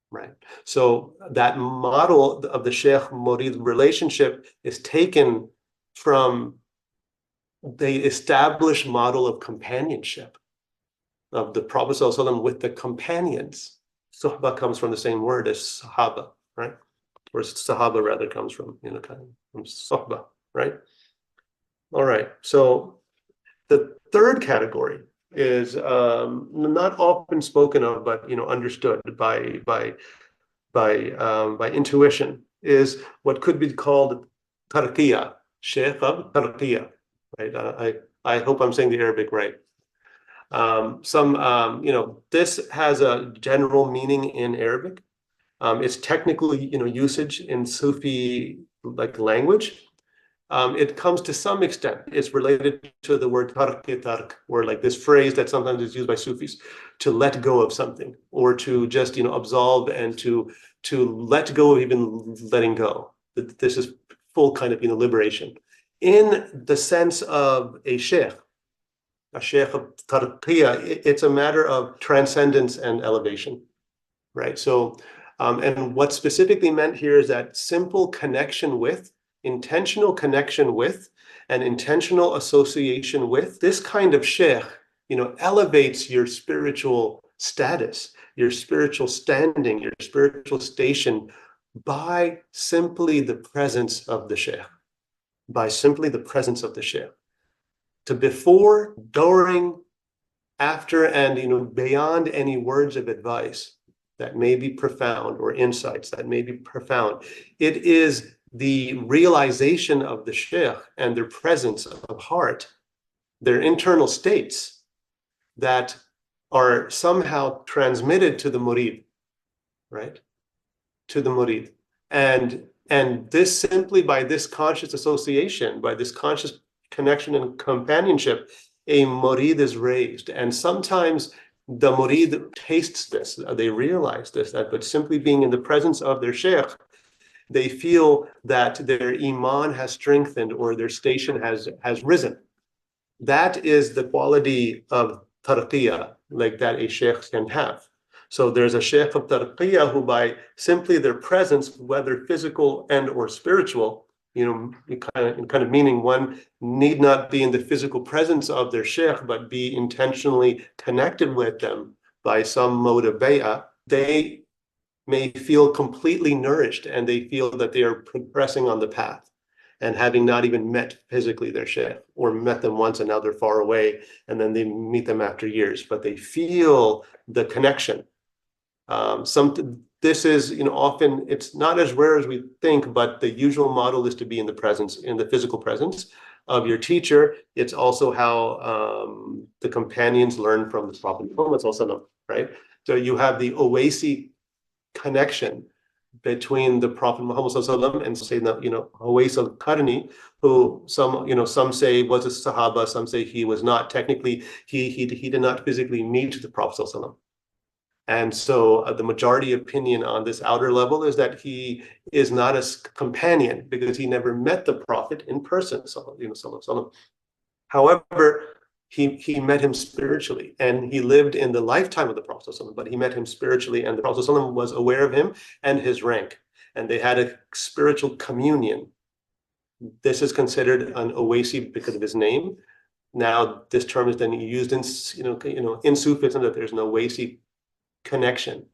right? So that model of the Shaykh-Mureed relationship is taken from the established model of companionship of the Prophet sallallahu alaihi wasallam with the companions. Suhbah comes from the same word as Sahaba, right? Or Sahaba rather comes from, kind of from suhbah, right? All right. So the third category is not often spoken of, but understood by intuition, is what could be called tarqiyah, sheikh of tarqiyah, right? I hope I'm saying the Arabic right. This has a general meaning in Arabic. It's technical, usage in Sufi language. It comes to some extent. It's related to the word tarq, or like this phrase that sometimes is used by Sufis, to let go of something, or to just absolve, and to let go of even letting go. This is full kind of liberation. In the sense of a sheikh of tarqiyah, it's a matter of transcendence and elevation, right? So, and what's specifically meant here is that simple connection with, intentional connection with, and intentional association with this kind of sheikh, elevates your spiritual status, your spiritual standing, your spiritual station by simply the presence of the sheikh, by simply the presence of the sheikh. To before, during, after, and beyond any words of advice that may be profound, or insights that may be profound, it is the realization of the sheikh and their presence of heart, their internal states, that are somehow transmitted to the murid, right? To the murid. And this, simply by this conscious association, by this conscious connection and companionship, a murid is raised. And sometimes the murid tastes this, they realize this, that but simply being in the presence of their sheikh, they feel that their iman has strengthened, or their station has risen. That is the quality of tarqiyah, like that a sheikh can have. So there's a sheikh of tarqiyah who, by simply their presence, whether physical and or spiritual, kind of meaning one need not be in the physical presence of their sheikh, but be intentionally connected with them by some mode of bay'ah, they may feel completely nourished, and they feel that they are progressing on the path. and having not even met physically their Shaykh, or met them once and now they're far away, and then they meet them after years, but they feel the connection. This is, often it's not as rare as we think, but the usual model is to be in the physical presence of your teacher. It's also how the companions learn from the Prophet Muhammad, right? So you have the Owaisi connection between the Prophet Muhammad and say that, Uwais al-Qarni, who some say was a Sahaba, some say he was not. Technically, he did not physically meet the Prophet. And so the majority opinion on this outer level is that he is not a companion because he never met the Prophet in person. However, he met him spiritually, and he lived in the lifetime of the Prophet, but he met him spiritually, and the Prophet was aware of him and his rank, and they had a spiritual communion. This is considered an Owaisi because of his name. Now, this term is then used in in Sufism, that there's an Owaisi connection,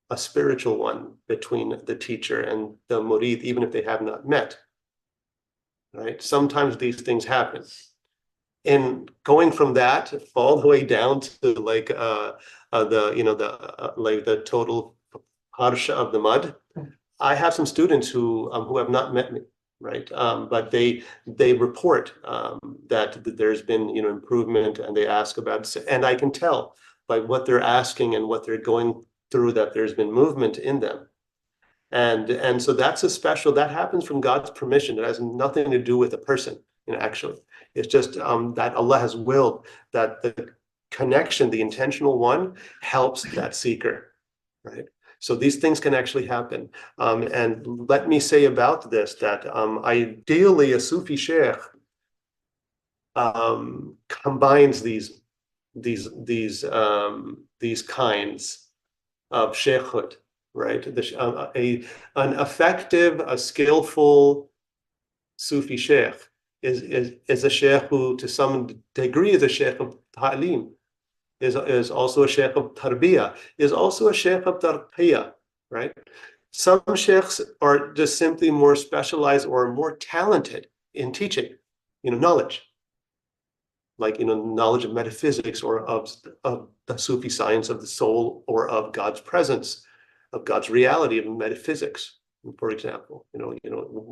a spiritual one between the teacher and the murid, even if they have not met. Right? Sometimes these things happen. In going from that all the way down to like the total harsha of the mud, I have some students who have not met me, right? But they report that there's been improvement, and they ask about, and I can tell by what they're asking and what they're going through that there's been movement in them. And so that's that happens from God's permission. It has nothing to do with a person, actually. It's just that Allah has willed that the connection, the intentional one, helps that seeker, right? So these things can actually happen. And let me say about this that ideally a Sufi sheikh combines these kinds of sheikhhood, right? An effective, a skillful Sufi sheikh is a sheikh who, to some degree, is a sheikh of ta'lim, is also a sheikh of tarbiyah, is also a sheikh of tarqiyah, right? Some sheikhs are just simply more specialized or more talented in teaching, knowledge, like knowledge of metaphysics, or of the Sufi science of the soul, or of God's presence, of God's reality, of metaphysics, for example.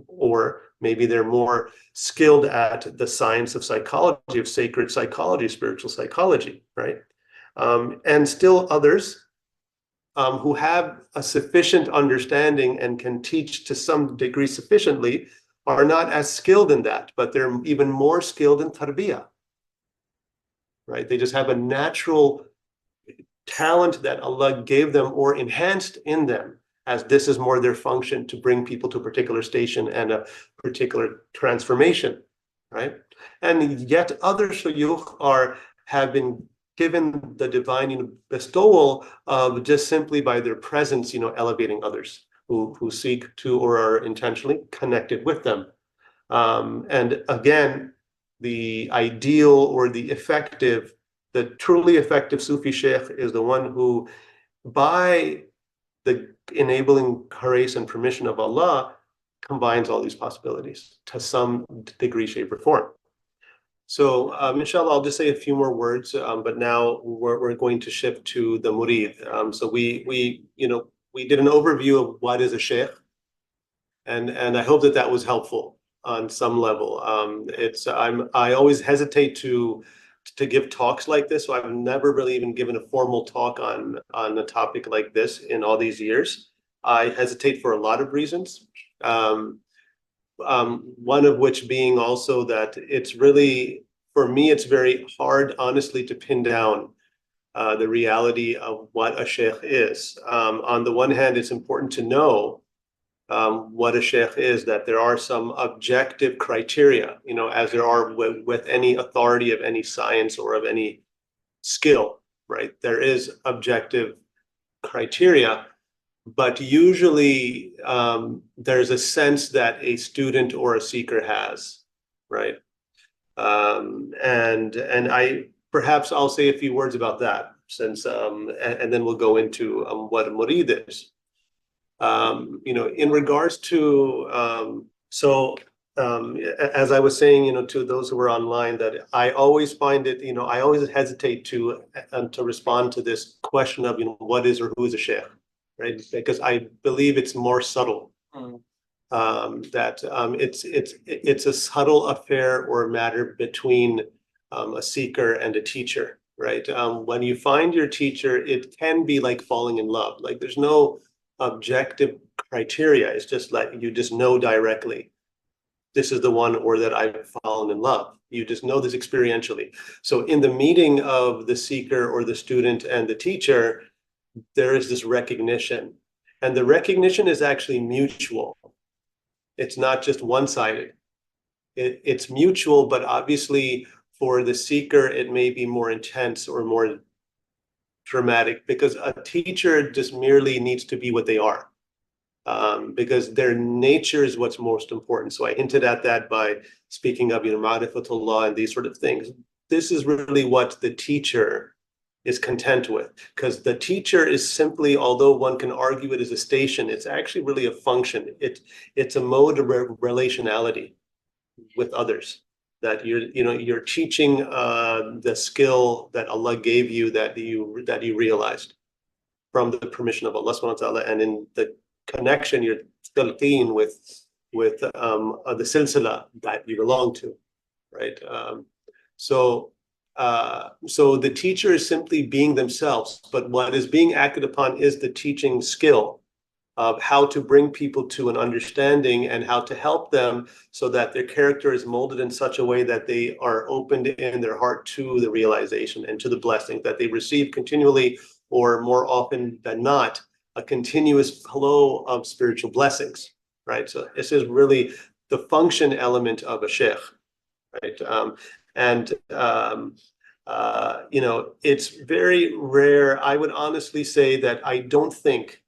Or maybe they're more skilled at the science of psychology, of sacred psychology, spiritual psychology, right? And still others who have a sufficient understanding and can teach to some degree sufficiently are not as skilled in that, but they're even more skilled in tarbiyah. Right? They just have a natural talent that Allah gave them or enhanced in them, as this is more their function, to bring people to a particular station and a particular transformation, right? And yet other shuyukh have been given the divine bestowal of just simply by their presence, elevating others who seek to or are intentionally connected with them. And again, the ideal or the truly effective Sufi sheikh is the one who, by the enabling grace and permission of Allah, combines all these possibilities to some degree, shape, or form. So inshallah, I'll just say a few more words, but now we're going to shift to the murid. So we did an overview of what is a sheikh, and I hope that was helpful on some level. I always hesitate to give talks like this, so I've never really even given a formal talk on a topic like this in all these years. I hesitate for a lot of reasons. One of which being also that it's really, for me, it's very hard, honestly, to pin down the reality of what a sheikh is. On the one hand, it's important to know what a sheikh is, that there are some objective criteria, as there are with any authority of any science or of any skill, right? There is objective criteria, but usually there's a sense that a student or a seeker has, right? And perhaps I'll say a few words about that, since and then we'll go into what a murid is. In regards to so as I was saying, to those who are online, that I always find it, I always hesitate to respond to this question of, what is or who is a sheikh, right? Because I believe it's more subtle. That it's a subtle affair or matter between a seeker and a teacher, right? When you find your teacher, it can be like falling in love. Like there's no objective criteria. It's just like you just know directly this is the one, or that I've fallen in love. You just know this experientially. So in the meeting of the seeker or the student and the teacher, there is this recognition. And the recognition is actually mutual. It's not just one-sided. It's mutual, but obviously for the seeker, it may be more intense or more dramatic, because a teacher just merely needs to be what they are. Because their nature is what's most important. So I hinted at that by speaking of, ma'rifatullah and these sort of things. This is really what the teacher is content with, because the teacher is simply, although one can argue it as a station, it's actually really a function. It's a mode of relationality with others, that you're teaching the skill that Allah gave you, that you realized from the permission of Allah subhanahu wa ta'ala, and in the connection you're talqeen with the silsila that you belong to, right? So the teacher is simply being themselves, but what is being acted upon is the teaching skill of how to bring people to an understanding and how to help them so that their character is molded in such a way that they are opened in their heart to the realization and to the blessing that they receive continually, or more often than not, a continuous flow of spiritual blessings, right? So this is really the function element of a sheikh, right? It's very rare. I would honestly say that I don't think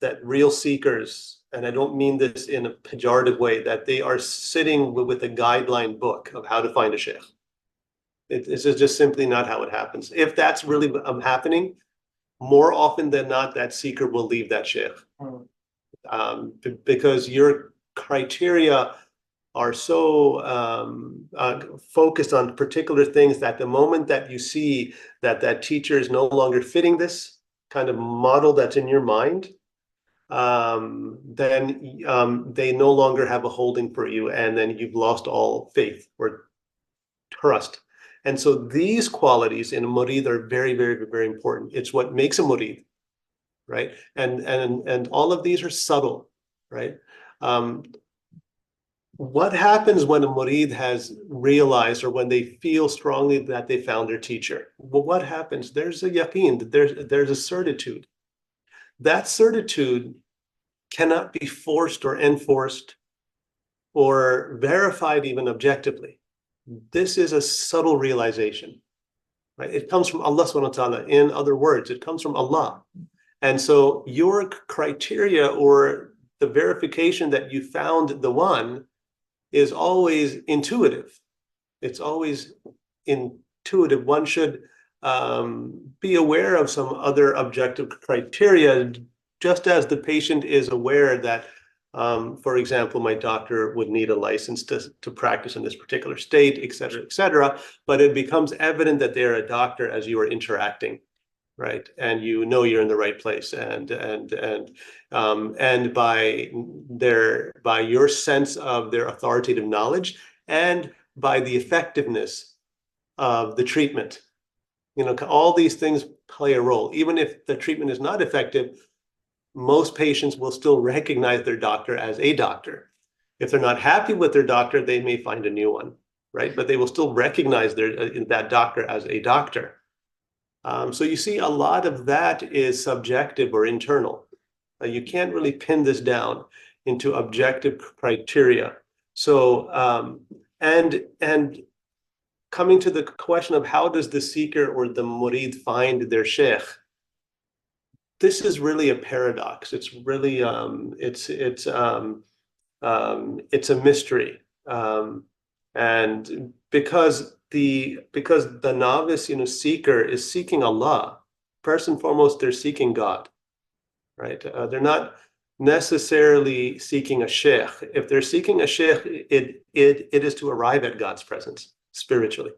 that real seekers, and I don't mean this in a pejorative way, that they are sitting with a guideline book of how to find a sheikh. This is just simply not how it happens. If that's really happening, more often than not, that seeker will leave that sheikh. Because your criteria are so focused on particular things that the moment that you see that teacher is no longer fitting this kind of model that's in your mind, then they no longer have a holding for you, and then you've lost all faith or trust. And so these qualities in a murid are very, very, very important. It's what makes a murid, right? And all of these are subtle, right? What happens when a murid has realized, or when they feel strongly that they found their teacher? Well, what happens? There's a yaqeen, there's a certitude. That certitude cannot be forced or enforced or verified even objectively. This is a subtle realization, right? It comes from Allah subhanahu wa ta'ala. In other words, it comes from Allah. And so your criteria or the verification that you found the one is always intuitive. It's always intuitive. One should be aware of some other objective criteria, just as the patient is aware that, for example, my doctor would need a license to practice in this particular state, et cetera, but it becomes evident that they're a doctor as you are interacting, right? And you're in the right place, and by your sense of their authoritative knowledge, and by the effectiveness of the treatment. All these things play a role. Even if the treatment is not effective, most patients will still recognize their doctor as a doctor. If they're not happy with their doctor, they may find a new one, right? But they will still recognize that doctor as a doctor. So you see, a lot of that is subjective or internal. You can't really pin this down into objective criteria. So, and coming to the question of how does the seeker or the murid find their sheikh, this is really a paradox. It's really it's a mystery, and because the novice seeker is seeking Allah. First and foremost, they're seeking God, right? They're not necessarily seeking a sheikh. If they're seeking a sheikh, it is to arrive at God's presence spiritually,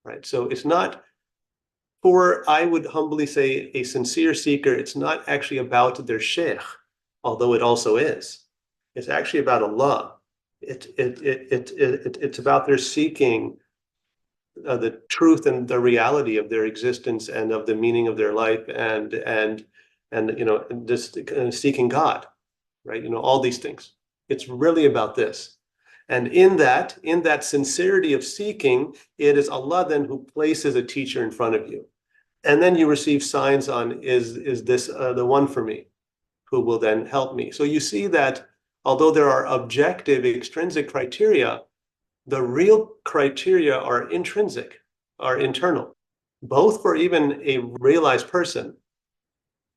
right? So it's not for, I would humbly say, a sincere seeker. It's not actually about their sheikh, although it also is. It's actually about Allah. It's about their seeking the truth and the reality of their existence and of the meaning of their life, and just seeking God, right? All these things. It's really about this. And in that sincerity of seeking, it is Allah then who places a teacher in front of you. And then you receive signs on, is this the one for me, who will then help me? So you see that although there are objective, extrinsic criteria, the real criteria are intrinsic, are internal, both for even a realized person,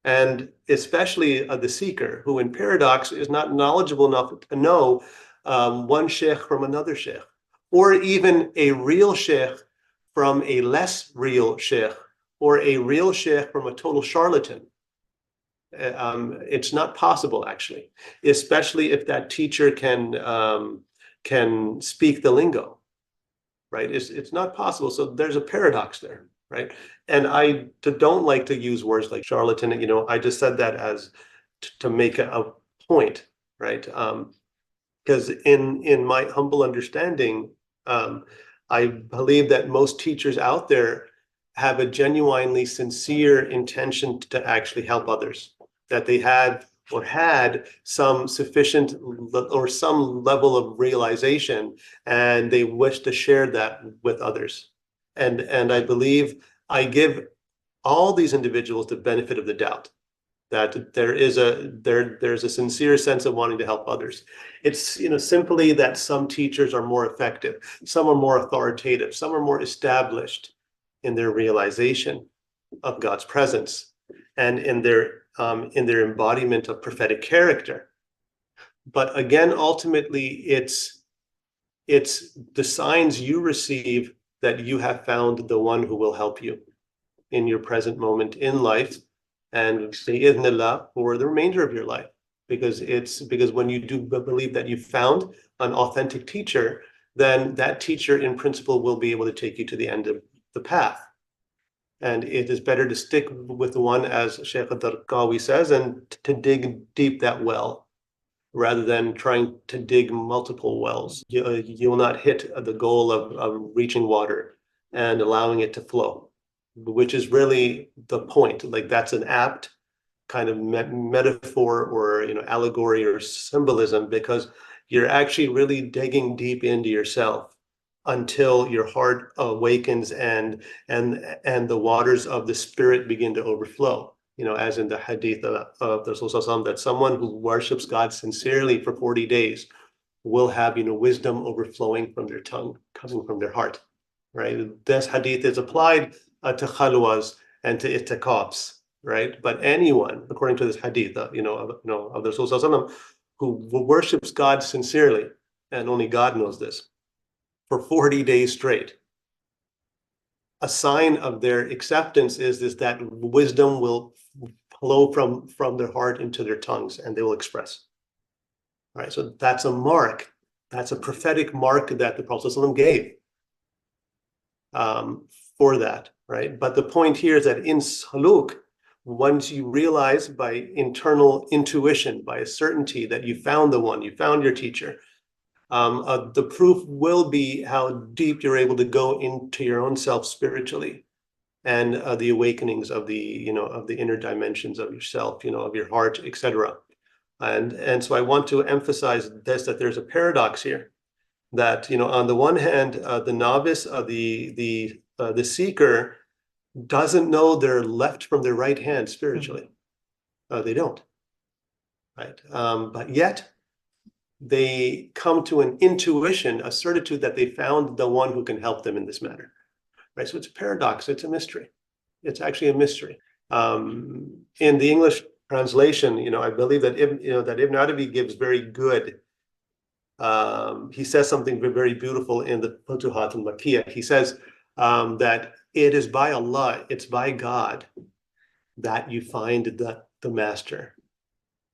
and especially the seeker, who in paradox is not knowledgeable enough to know one sheikh from another sheikh, or even a real sheikh from a less real sheikh, or a real sheikh from a total charlatan. It's not possible, actually, especially if that teacher can speak the lingo, right? It's not possible. So there's a paradox there, right? And I don't like to use words like charlatan. I just said that as to make a point, right? Because in my humble understanding, I believe that most teachers out there have a genuinely sincere intention to actually help others, that they had some sufficient or some level of realization, and they wish to share that with others. And I believe I give all these individuals the benefit of the doubt, that there's a sincere sense of wanting to help others. It's simply that some teachers are more effective, some are more authoritative, some are more established in their realization of God's presence and in their embodiment of prophetic character. But again, ultimately, it's the signs you receive that you have found the one who will help you in your present moment in life, and bi'idhnillah for the remainder of your life. Because when you do believe that you've found an authentic teacher, then that teacher in principle will be able to take you to the end of the path. And it is better to stick with the one, as Shaykh al-Darqawi says, and to dig deep that well, rather than trying to dig multiple wells. You will not hit the goal of reaching water and allowing it to flow, which is really the point. Like, that's an apt kind of metaphor or allegory or symbolism, because you're actually really digging deep into yourself until your heart awakens and the waters of the spirit begin to overflow. As in the hadith of the Rasul, that someone who worships God sincerely for 40 days will have wisdom overflowing from their tongue, coming from their heart. Right? This hadith is applied to khalwas and to itikafs, right? But anyone, according to this hadith, of the Rasul, who worships God sincerely, and only God knows this, for 40 days straight, a sign of their acceptance is that wisdom will flow from their heart into their tongues, and they will express. All right, so that's a mark. That's a prophetic mark that the Prophet ﷺ gave for that, right? But the point here is that in saluk, once you realize by internal intuition, by a certainty that you found the one, you found your teacher, the proof will be how deep you're able to go into your own self spiritually, and the awakenings of the inner dimensions of yourself, of your heart, etc. And so I want to emphasize this, that there's a paradox here, that on the one hand, the novice, the seeker, doesn't know their left from their right hand spiritually. They don't, right? But yet they come to an intuition, a certitude that they found the one who can help them in this matter, right? So it's a paradox. It's a mystery. It's actually a mystery. In the English translation, I believe that Ibn Arabi gives very good. He says something very beautiful in the Futuhat al-Makkiyah. He says that it is by Allah, it's by God, that you find the master.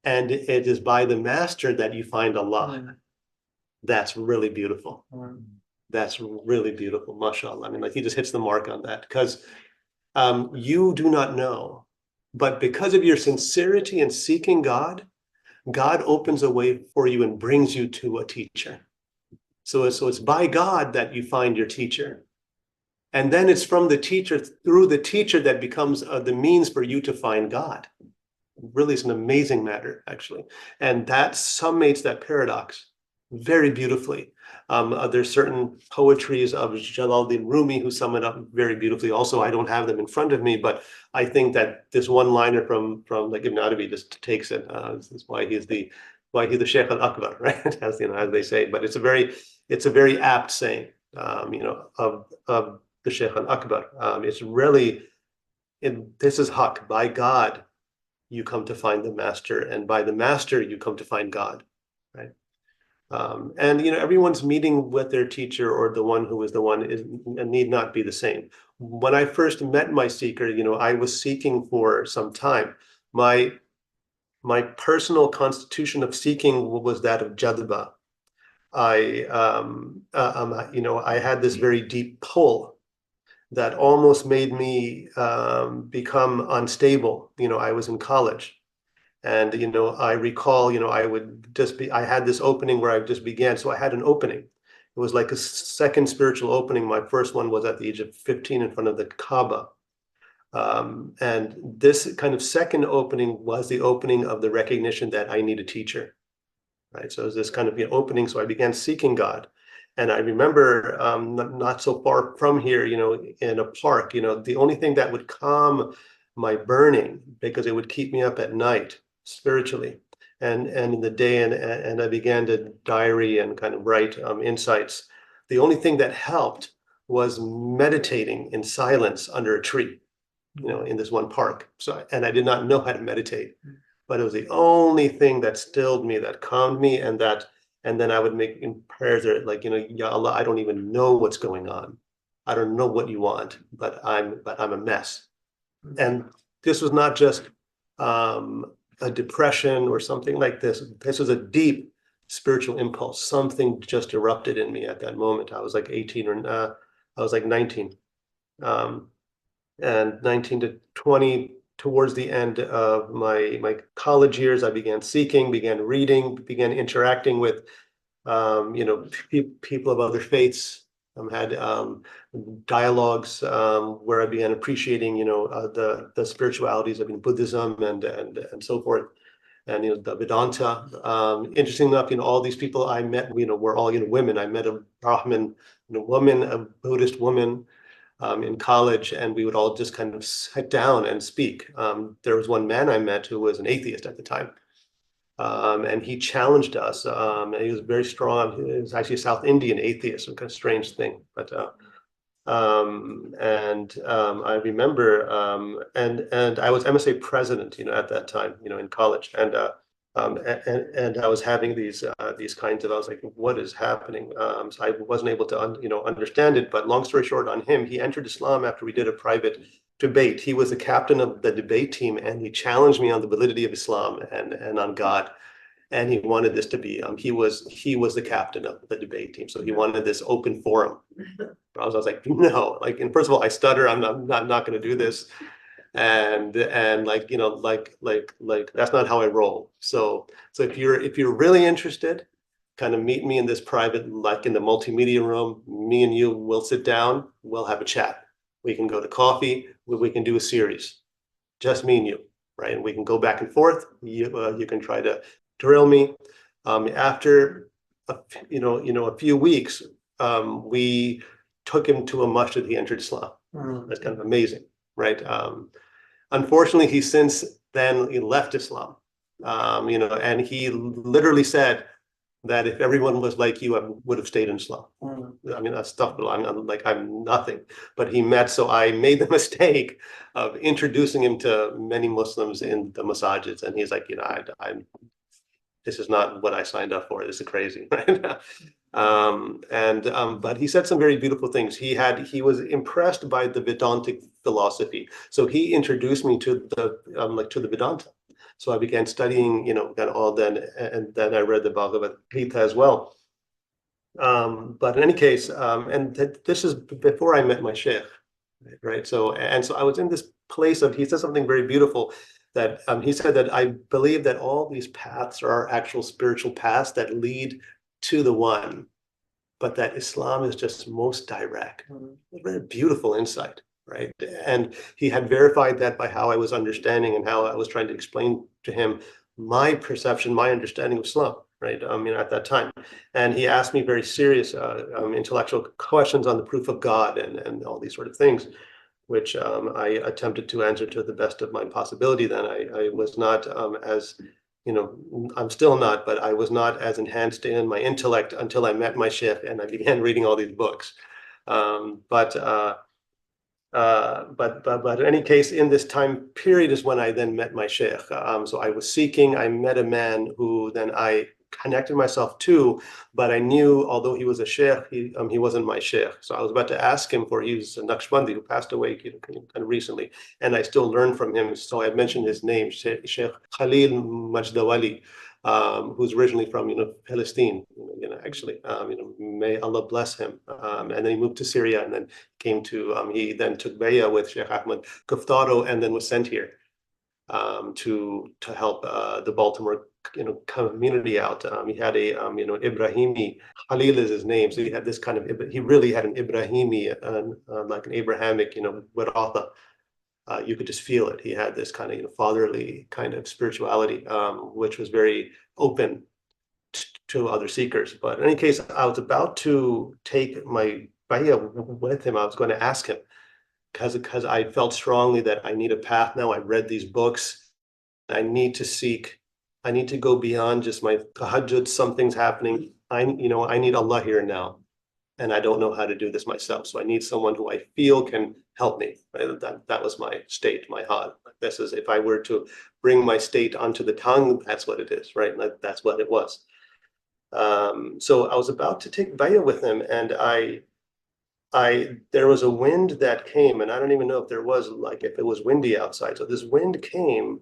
and it is by the master that you find Allah. That's really beautiful. That's really beautiful, mashallah. I mean, like he just hits the mark on that, because you do not know, but because of your sincerity in seeking God, God opens a way for you and brings you to a teacher. So it's by God that you find your teacher. And then it's from the teacher, through the teacher, that becomes the means for you to find God. Really is an amazing matter, actually. And that summates that paradox very beautifully. There's certain poetries of Jalaluddin Rumi who sum it up very beautifully. Also, I don't have them in front of me, but I think that this one-liner from like Ibn Arabi just takes it. This is why he's the Shaykh al-Akbar, right? As they say. But it's a very apt saying, of the Shaykh al-Akbar. It's really, this is haq. By God, you come to find the master, and by the master, you come to find God, right? And everyone's meeting with their teacher, or the one who is the one, need not be the same. When I first met my seeker, I was seeking for some time. My personal constitution of seeking was that of jadba. I had this very deep pull that almost made me become unstable. I was in college. And, I recall, I had this opening where I just began. So I had an opening. It was like a second spiritual opening. My first one was at the age of 15 in front of the Kaaba. And this kind of second opening was the opening of the recognition that I need a teacher, right? So it was this kind of opening. So I began seeking God. And I remember not so far from here, in a park, the only thing that would calm my burning, because it would keep me up at night spiritually and in the day, and I began to diary and kind of write insights. The only thing that helped was meditating in silence under a tree, in this one park. So, and I did not know how to meditate, but it was the only thing that stilled me, that calmed me, and then I would make in prayers that, like, Ya Allah, I don't even know what's going on. I don't know what you want, but I'm a mess. And this was not just a depression or something like this. This was a deep spiritual impulse. Something just erupted in me at that moment. I was like 18 or I was like 19. And 19 to 20, towards the end of my college years, I began seeking, began reading, began interacting with people of other faiths. Had dialogues where I began appreciating, the spiritualities of Buddhism and so forth, and the Vedanta. Interesting enough, all these people I met, were all women. I met a Brahmin woman, a Buddhist woman in college, and we would all just kind of sit down and speak. There was one man I met who was an atheist at the time. And he challenged us. And he was very strong. He was actually a South Indian atheist, a kind of strange thing. But I remember, and I was MSA president, at that time, in college, and I was having these kinds of, I was like, what is happening? So I wasn't able to understand it. But long story short, on him, he entered Islam after we did a private debate. He was the captain of the debate team, and he challenged me on the validity of Islam and on God. And he wanted this to be, he was the captain of the debate team. So he wanted this open forum. I was like, no, like, and first of all, I stutter. I'm not going to do this. And like, that's not how I roll. So if you're really interested, kind of meet me in this private, like in the multimedia room, me and you will sit down, we'll have a chat. We can go to coffee, we can do a series, just me and you, right? And we can go back and forth. You can try to drill me. After a few weeks, we took him to a masjid. He entered Islam. That's kind of amazing, right? Unfortunately, he since then he left Islam, and he literally said that if everyone was like you, I would have stayed in Islam. I mean, that's tough, but I'm nothing. But so I made the mistake of introducing him to many Muslims in the masajids, and he's like, this is not what I signed up for. This is crazy, right? But he said some very beautiful things. He was impressed by the Vedantic philosophy, so he introduced me to the Vedanta. So I began studying, kind of all then, and then I read the Bhagavad Gita as well. But in any case, and this is before I met my Shaykh, right? So I was in this place of, he said something very beautiful, that he said that I believe that all these paths are actual spiritual paths that lead to the one, but that Islam is just most direct. A very beautiful insight, right? And he had verified that by how I was understanding and how I was trying to explain to him my perception, my understanding of Islam, right? At that time. And he asked me very serious intellectual questions on the proof of God and all these sort of things, which I attempted to answer to the best of my possibility. Then I was not as, I'm still not, but I was not as enhanced in my intellect until I met my Shaykh and I began reading all these books. But in any case, in this time period is when I then met my Shaykh. So I was seeking, I met a man who then I connected myself to, but I knew, although he was a Shaykh, he wasn't my Shaykh. So I was about to ask him for, he's a Naqshbandi who passed away kind of recently, and I still learn from him. So I mentioned his name, Shaykh Khalil Majdawali, who's originally from, Palestine, actually, may Allah bless him. And then he moved to Syria and then came to, he then took bayah with Sheikh Ahmed Kuftaro and then was sent here to help the Baltimore community out. He had a Ibrahimi, Khalil is his name, so he had this kind of, he really had an Ibrahimi, like an Abrahamic, Wiratha. You could just feel it. He had this kind of fatherly kind of spirituality, which was very open to other seekers. But in any case, I was about to take my bayah with him. I was going to ask him, because I felt strongly that I need a path now. I read these books. I need to seek. I need to go beyond just my tahajjud. Something's happening. I need Allah here now, and I don't know how to do this myself. So I need someone who I feel can help me. Right? That was my state, my hal. This is, if I were to bring my state onto the tongue, that's what it is, right? That's what it was. So I was about to take bayah with him, and there was a wind that came, and I don't even know if it was windy outside. So this wind came,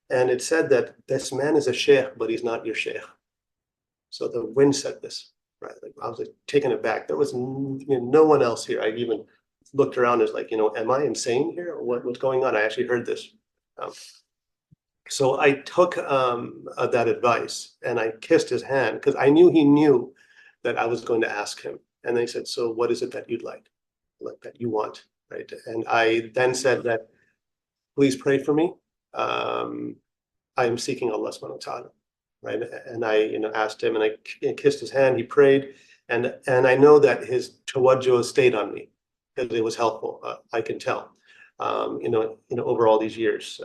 and it said that this man is a sheikh, but he's not your sheikh. So the wind said this, right? Like, I was taken aback. There was no one else here. I even looked around, as like, am I insane here? Or what's going on? I actually heard this. So I took that advice and I kissed his hand because I knew he knew that I was going to ask him. And they said, so what is it that you'd like that you want, right? And I then said that, please pray for me. I am seeking Allah subhanahu wa ta'ala, right? And I, asked him, and I kissed his hand. He prayed, and I know that his tawajjuh stayed on me because it was helpful. I can tell, over all these years.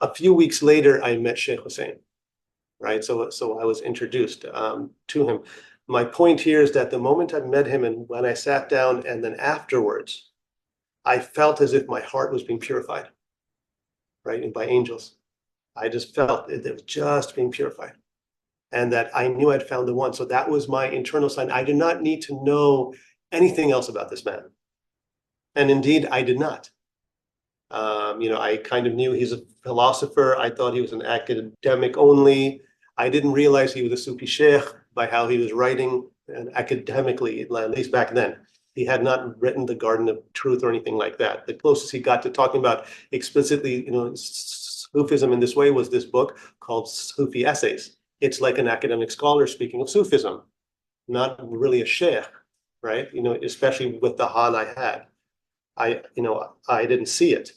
A few weeks later, I met Sheikh Hussein, right? So I was introduced to him. My point here is that the moment I met him and when I sat down and then afterwards, I felt as if my heart was being purified, right? And by angels. I just felt it was just being purified. And that I knew I'd found the one. So that was my internal sign. I did not need to know anything else about this man. And indeed, I did not. I kind of knew he's a philosopher. I thought he was an academic only. I didn't realize he was a Sufi sheikh by how he was writing, and academically, at least back then. He had not written the Garden of Truth or anything like that. The closest he got to talking about explicitly, Sufism in this way was this book called Sufi Essays. It's like an academic scholar speaking of Sufism, not really a sheikh, right? Especially with the hal I had. I didn't see it,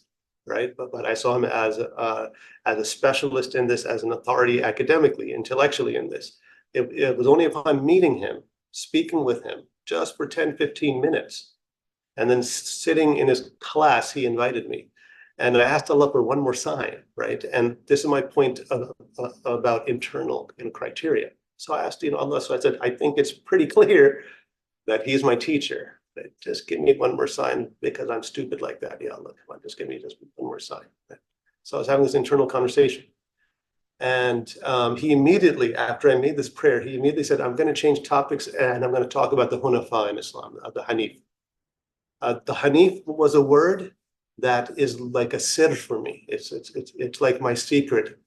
right? But I saw him as a specialist in this, as an authority academically, intellectually in this. It was only upon meeting him, speaking with him just for 10, 15 minutes, and then sitting in his class, he invited me. And I asked Allah for one more sign, right? And this is my point about internal criteria. So I asked, Allah, so I said, I think it's pretty clear that he's my teacher. Just give me one more sign because I'm stupid like that. Yeah, look, come on, just give me just one more sign. So I was having this internal conversation. And he immediately, after I made this prayer, he immediately said, I'm going to change topics and I'm going to talk about the Hunafa in Islam, the Hanif. The Hanif was a word that is like a sir for me. It's like my secret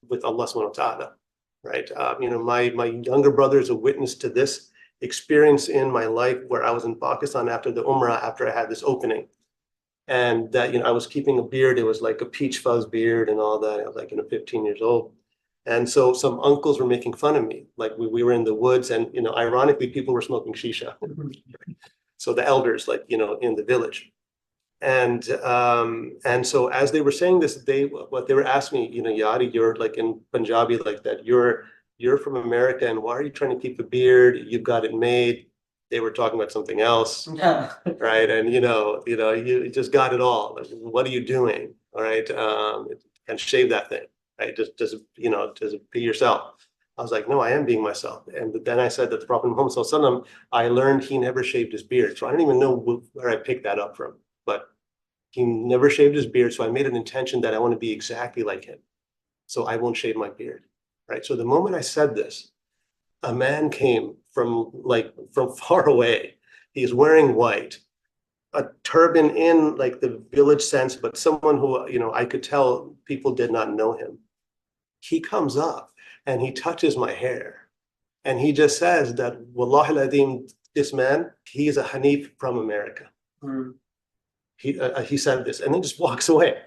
with Allah subhanahu wa ta'ala, right? My younger brother is a witness to this experience in my life where I was in Pakistan after the Umrah, after I had this opening. And that, I was keeping a beard. It was like a peach fuzz beard and all that. I was like, 15 years old. And so some uncles were making fun of me. Like we were in the woods and, ironically, people were smoking shisha. So the elders, like, in the village. And so as they were saying this, what they were asking me, Yadi, you're like in Punjabi like that. You're from America, and why are you trying to keep a beard? You've got it made. They were talking about something else, right? And you just got it all. Like, what are you doing? All right, and shave that thing, right? Just be yourself. I was like, no, I am being myself. And then I said that the Prophet Muhammad Sallallahu Alaihi Wasallam, I learned he never shaved his beard. So I don't even know where I picked that up from, but he never shaved his beard. So I made an intention that I want to be exactly like him. So I won't shave my beard, right? So the moment I said this, a man came from far away. He's wearing white, a turban in like the village sense, but someone who, I could tell people did not know him. He comes up and he touches my hair and he just says that, Wallahi al-Azim, this man, he is a Hanif from America. He said this and then just walks away.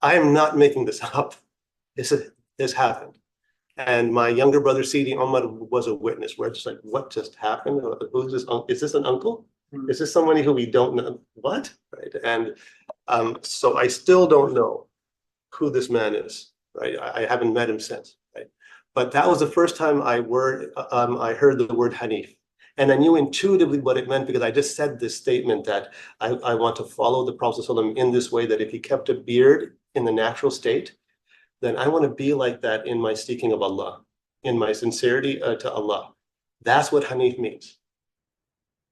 I am not making this up. This happened. And my younger brother, Sidi Omar, was a witness. We're just like, what just happened? Who's this? Is this an uncle? Is this somebody who we don't know? What? Right. And so I still don't know who this man is. Right. I haven't met him since. Right. But that was the first time I heard the word Hanif. And I knew intuitively what it meant because I just said this statement that I want to follow the Prophet ﷺ in this way, that if he kept a beard in the natural state, then I want to be like that in my seeking of Allah, in my sincerity to Allah. That's what Hanif means.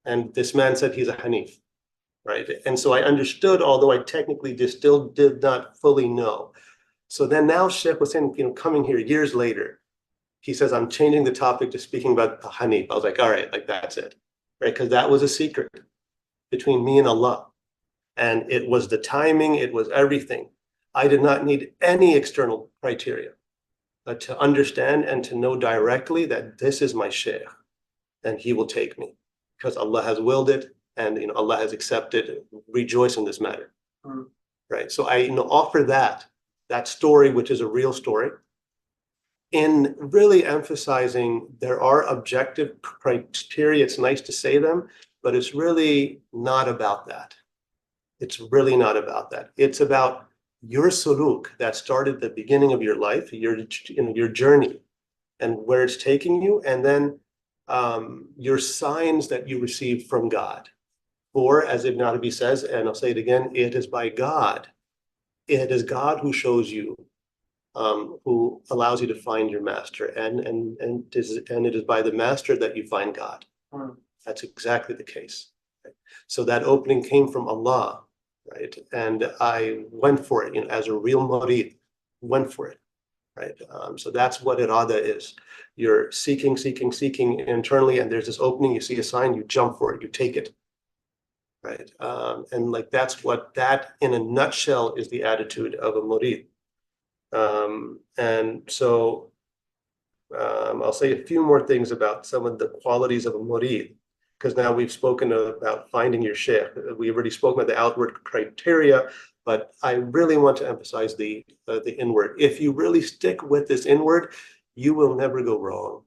And this man said he's a Hanif, right? And so I understood, although I technically just still did not fully know. So then now Shaykh was saying, coming here years later, he says, I'm changing the topic to speaking about the Hanif. I was like, all right, like that's it, right? Because that was a secret between me and Allah. And it was the timing, it was everything. I did not need any external criteria to understand and to know directly that this is my Shaykh and he will take me because Allah has willed it and Allah has accepted. Rejoice in this matter, right? So I offer that story, which is a real story, in really emphasizing there are objective criteria. It's nice to say them, but it's really not about that. It's really not about that. It's about your suluk that started at the beginning of your life, your journey and where it's taking you, and then your signs that you receive from God. For, as Ibn Arabi says, and I'll say it again, it is by God. It is God who shows you, who allows you to find your master, and it is by the master that you find God. That's exactly the case. Right? So that opening came from Allah. Right, and I went for it, as a real murid, went for it, right. So that's what irada is. You're seeking internally, and there's this opening. You see a sign, you jump for it, you take it, right. And like that in a nutshell is the attitude of a murid. And so I'll say a few more things about some of the qualities of a murid, because now we've spoken about finding your Shaykh. We already spoke about the outward criteria, but I really want to emphasize the inward. If you really stick with this inward, you will never go wrong,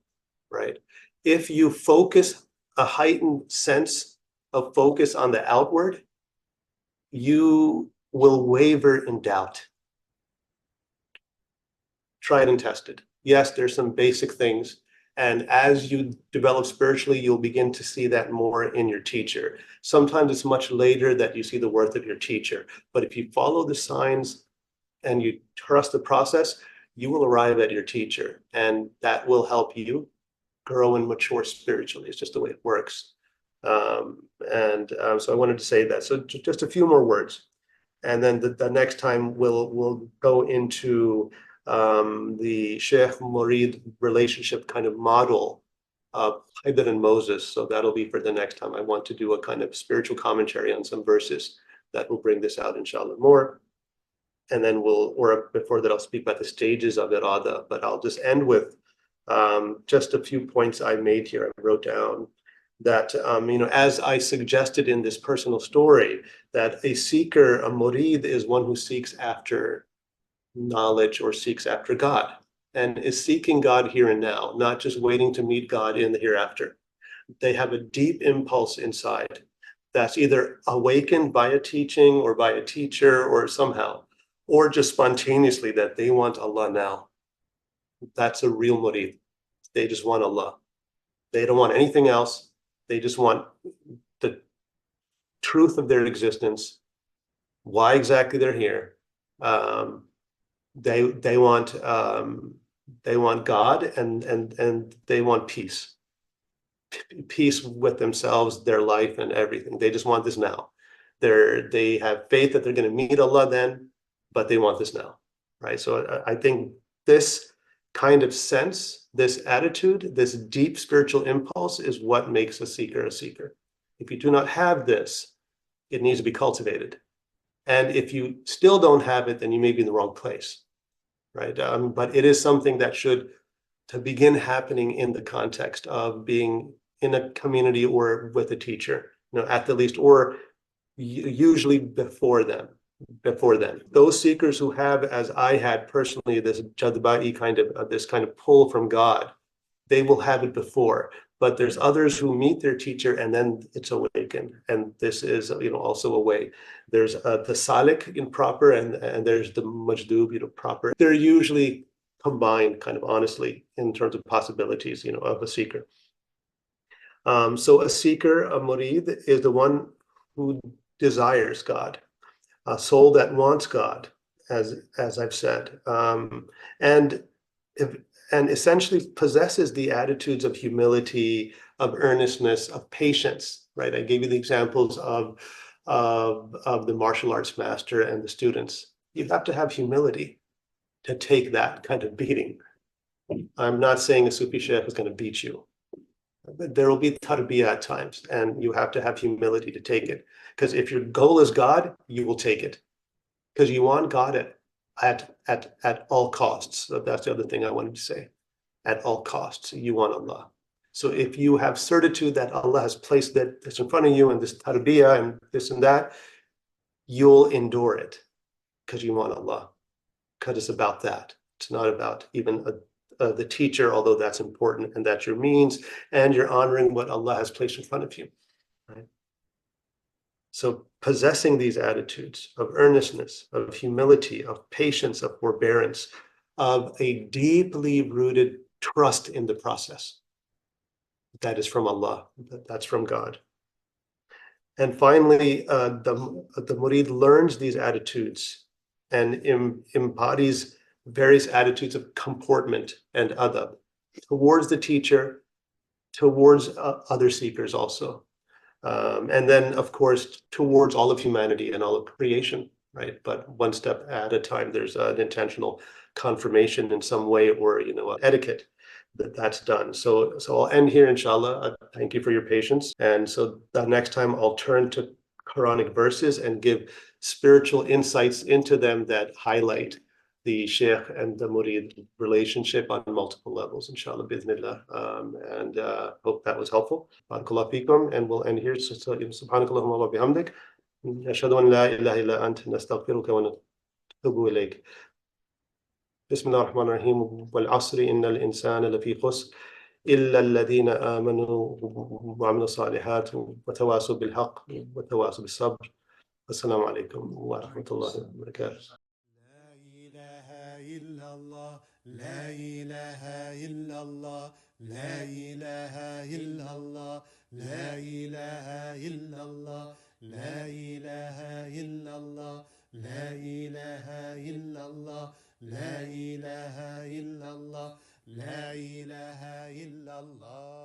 right? If you focus a heightened sense of focus on the outward, you will waver in doubt. Tried and tested. Yes, there's some basic things. And as you develop spiritually, you'll begin to see that more in your teacher. Sometimes it's much later that you see the worth of your teacher. But if you follow the signs and you trust the process, you will arrive at your teacher. And that will help you grow and mature spiritually. It's just the way it works. So I wanted to say that. So just a few more words. And then the next time we'll go into the Shaykh-Mureed relationship kind of model of Hudur and Moses. So that'll be for the next time. I want to do a kind of spiritual commentary on some verses that will bring this out, inshallah, more. And then or before that, I'll speak about the stages of irada, but I'll just end with just a few points I made here. I wrote down that, as I suggested in this personal story, that a seeker, a murid, is one who seeks after knowledge or seeks after God, and is seeking God here and now, not just waiting to meet God in the hereafter. They have a deep impulse inside that's either awakened by a teaching or by a teacher or somehow, or just spontaneously that they want Allah now. That's a real murid. They just want Allah. They don't want anything else. They just want the truth of their existence, why exactly they're here. They want God, and they want peace with themselves, their life, and everything. They just want this now. They have faith that they're going to meet Allah then, but they want this now, right? So I think this kind of sense, this attitude, this deep spiritual impulse is what makes a seeker a seeker. If you do not have this, it needs to be cultivated. And if you still don't have it, then you may be in the wrong place, right? But it is something that should to begin happening in the context of being in a community or with a teacher, at the least, or usually before them. Those seekers who have, as I had personally, this jadba'i this kind of pull from God, they will have it before. But there's others who meet their teacher and then it's awakened, and this is also a way. There's the salik in proper, and there's the majdub proper. They're usually combined, kind of honestly, in terms of possibilities of a seeker. So a seeker, a murid, is the one who desires God, a soul that wants God, as I've said, and essentially possesses the attitudes of humility, of earnestness, of patience. Right? I gave you the examples of the martial arts master and the students. You have to have humility to take that kind of beating. I'm not saying a Sufi Sheikh is going to beat you. But there will be tarbiyah at times, and you have to have humility to take it. Because if your goal is God, you will take it. Because you want God at all costs. So that's the other thing I wanted to say. At all costs, you want Allah. So if you have certitude that Allah has placed this in front of you, and this tarbiyah and this and that, you'll endure it because you want Allah. Because it's about that. It's not about even the teacher, although that's important and that's your means, and you're honoring what Allah has placed in front of you. Right? So possessing these attitudes of earnestness, of humility, of patience, of forbearance, of a deeply rooted trust in the process. That is from Allah. That's from God. And finally, the murid learns these attitudes and embodies various attitudes of comportment and adab towards the teacher, towards other seekers also. And then, of course, towards all of humanity and all of creation, right? But one step at a time, there's an intentional confirmation in some way, or etiquette that's done. So I'll end here, inshallah. Thank you for your patience. And so the next time I'll turn to Quranic verses and give spiritual insights into them that highlight the Shaykh and the Murid relationship on multiple levels, inshallah, bismillah. And hope that was helpful. Barakallahu feekum. And we'll end here. Subhanakallahumma wa bihamdik. Ashhadu an la ilaha illa anta nastaghfiruka wa natubu ilayk. بسم الله الرحمن الرحيم والعصر إن الإنسان لفي خسر إلا الذين آمنوا وعملوا الصالحات وتواصوا بالحق وتواصوا بالصبر والسلام عليكم ورحمة الله وبركاته. إلا الله لا إله إلا الله لا إله إلا الله لا إله إلا الله لا إله إلا الله لا إله إلا الله لا إله إلا الله لا إله إلا الله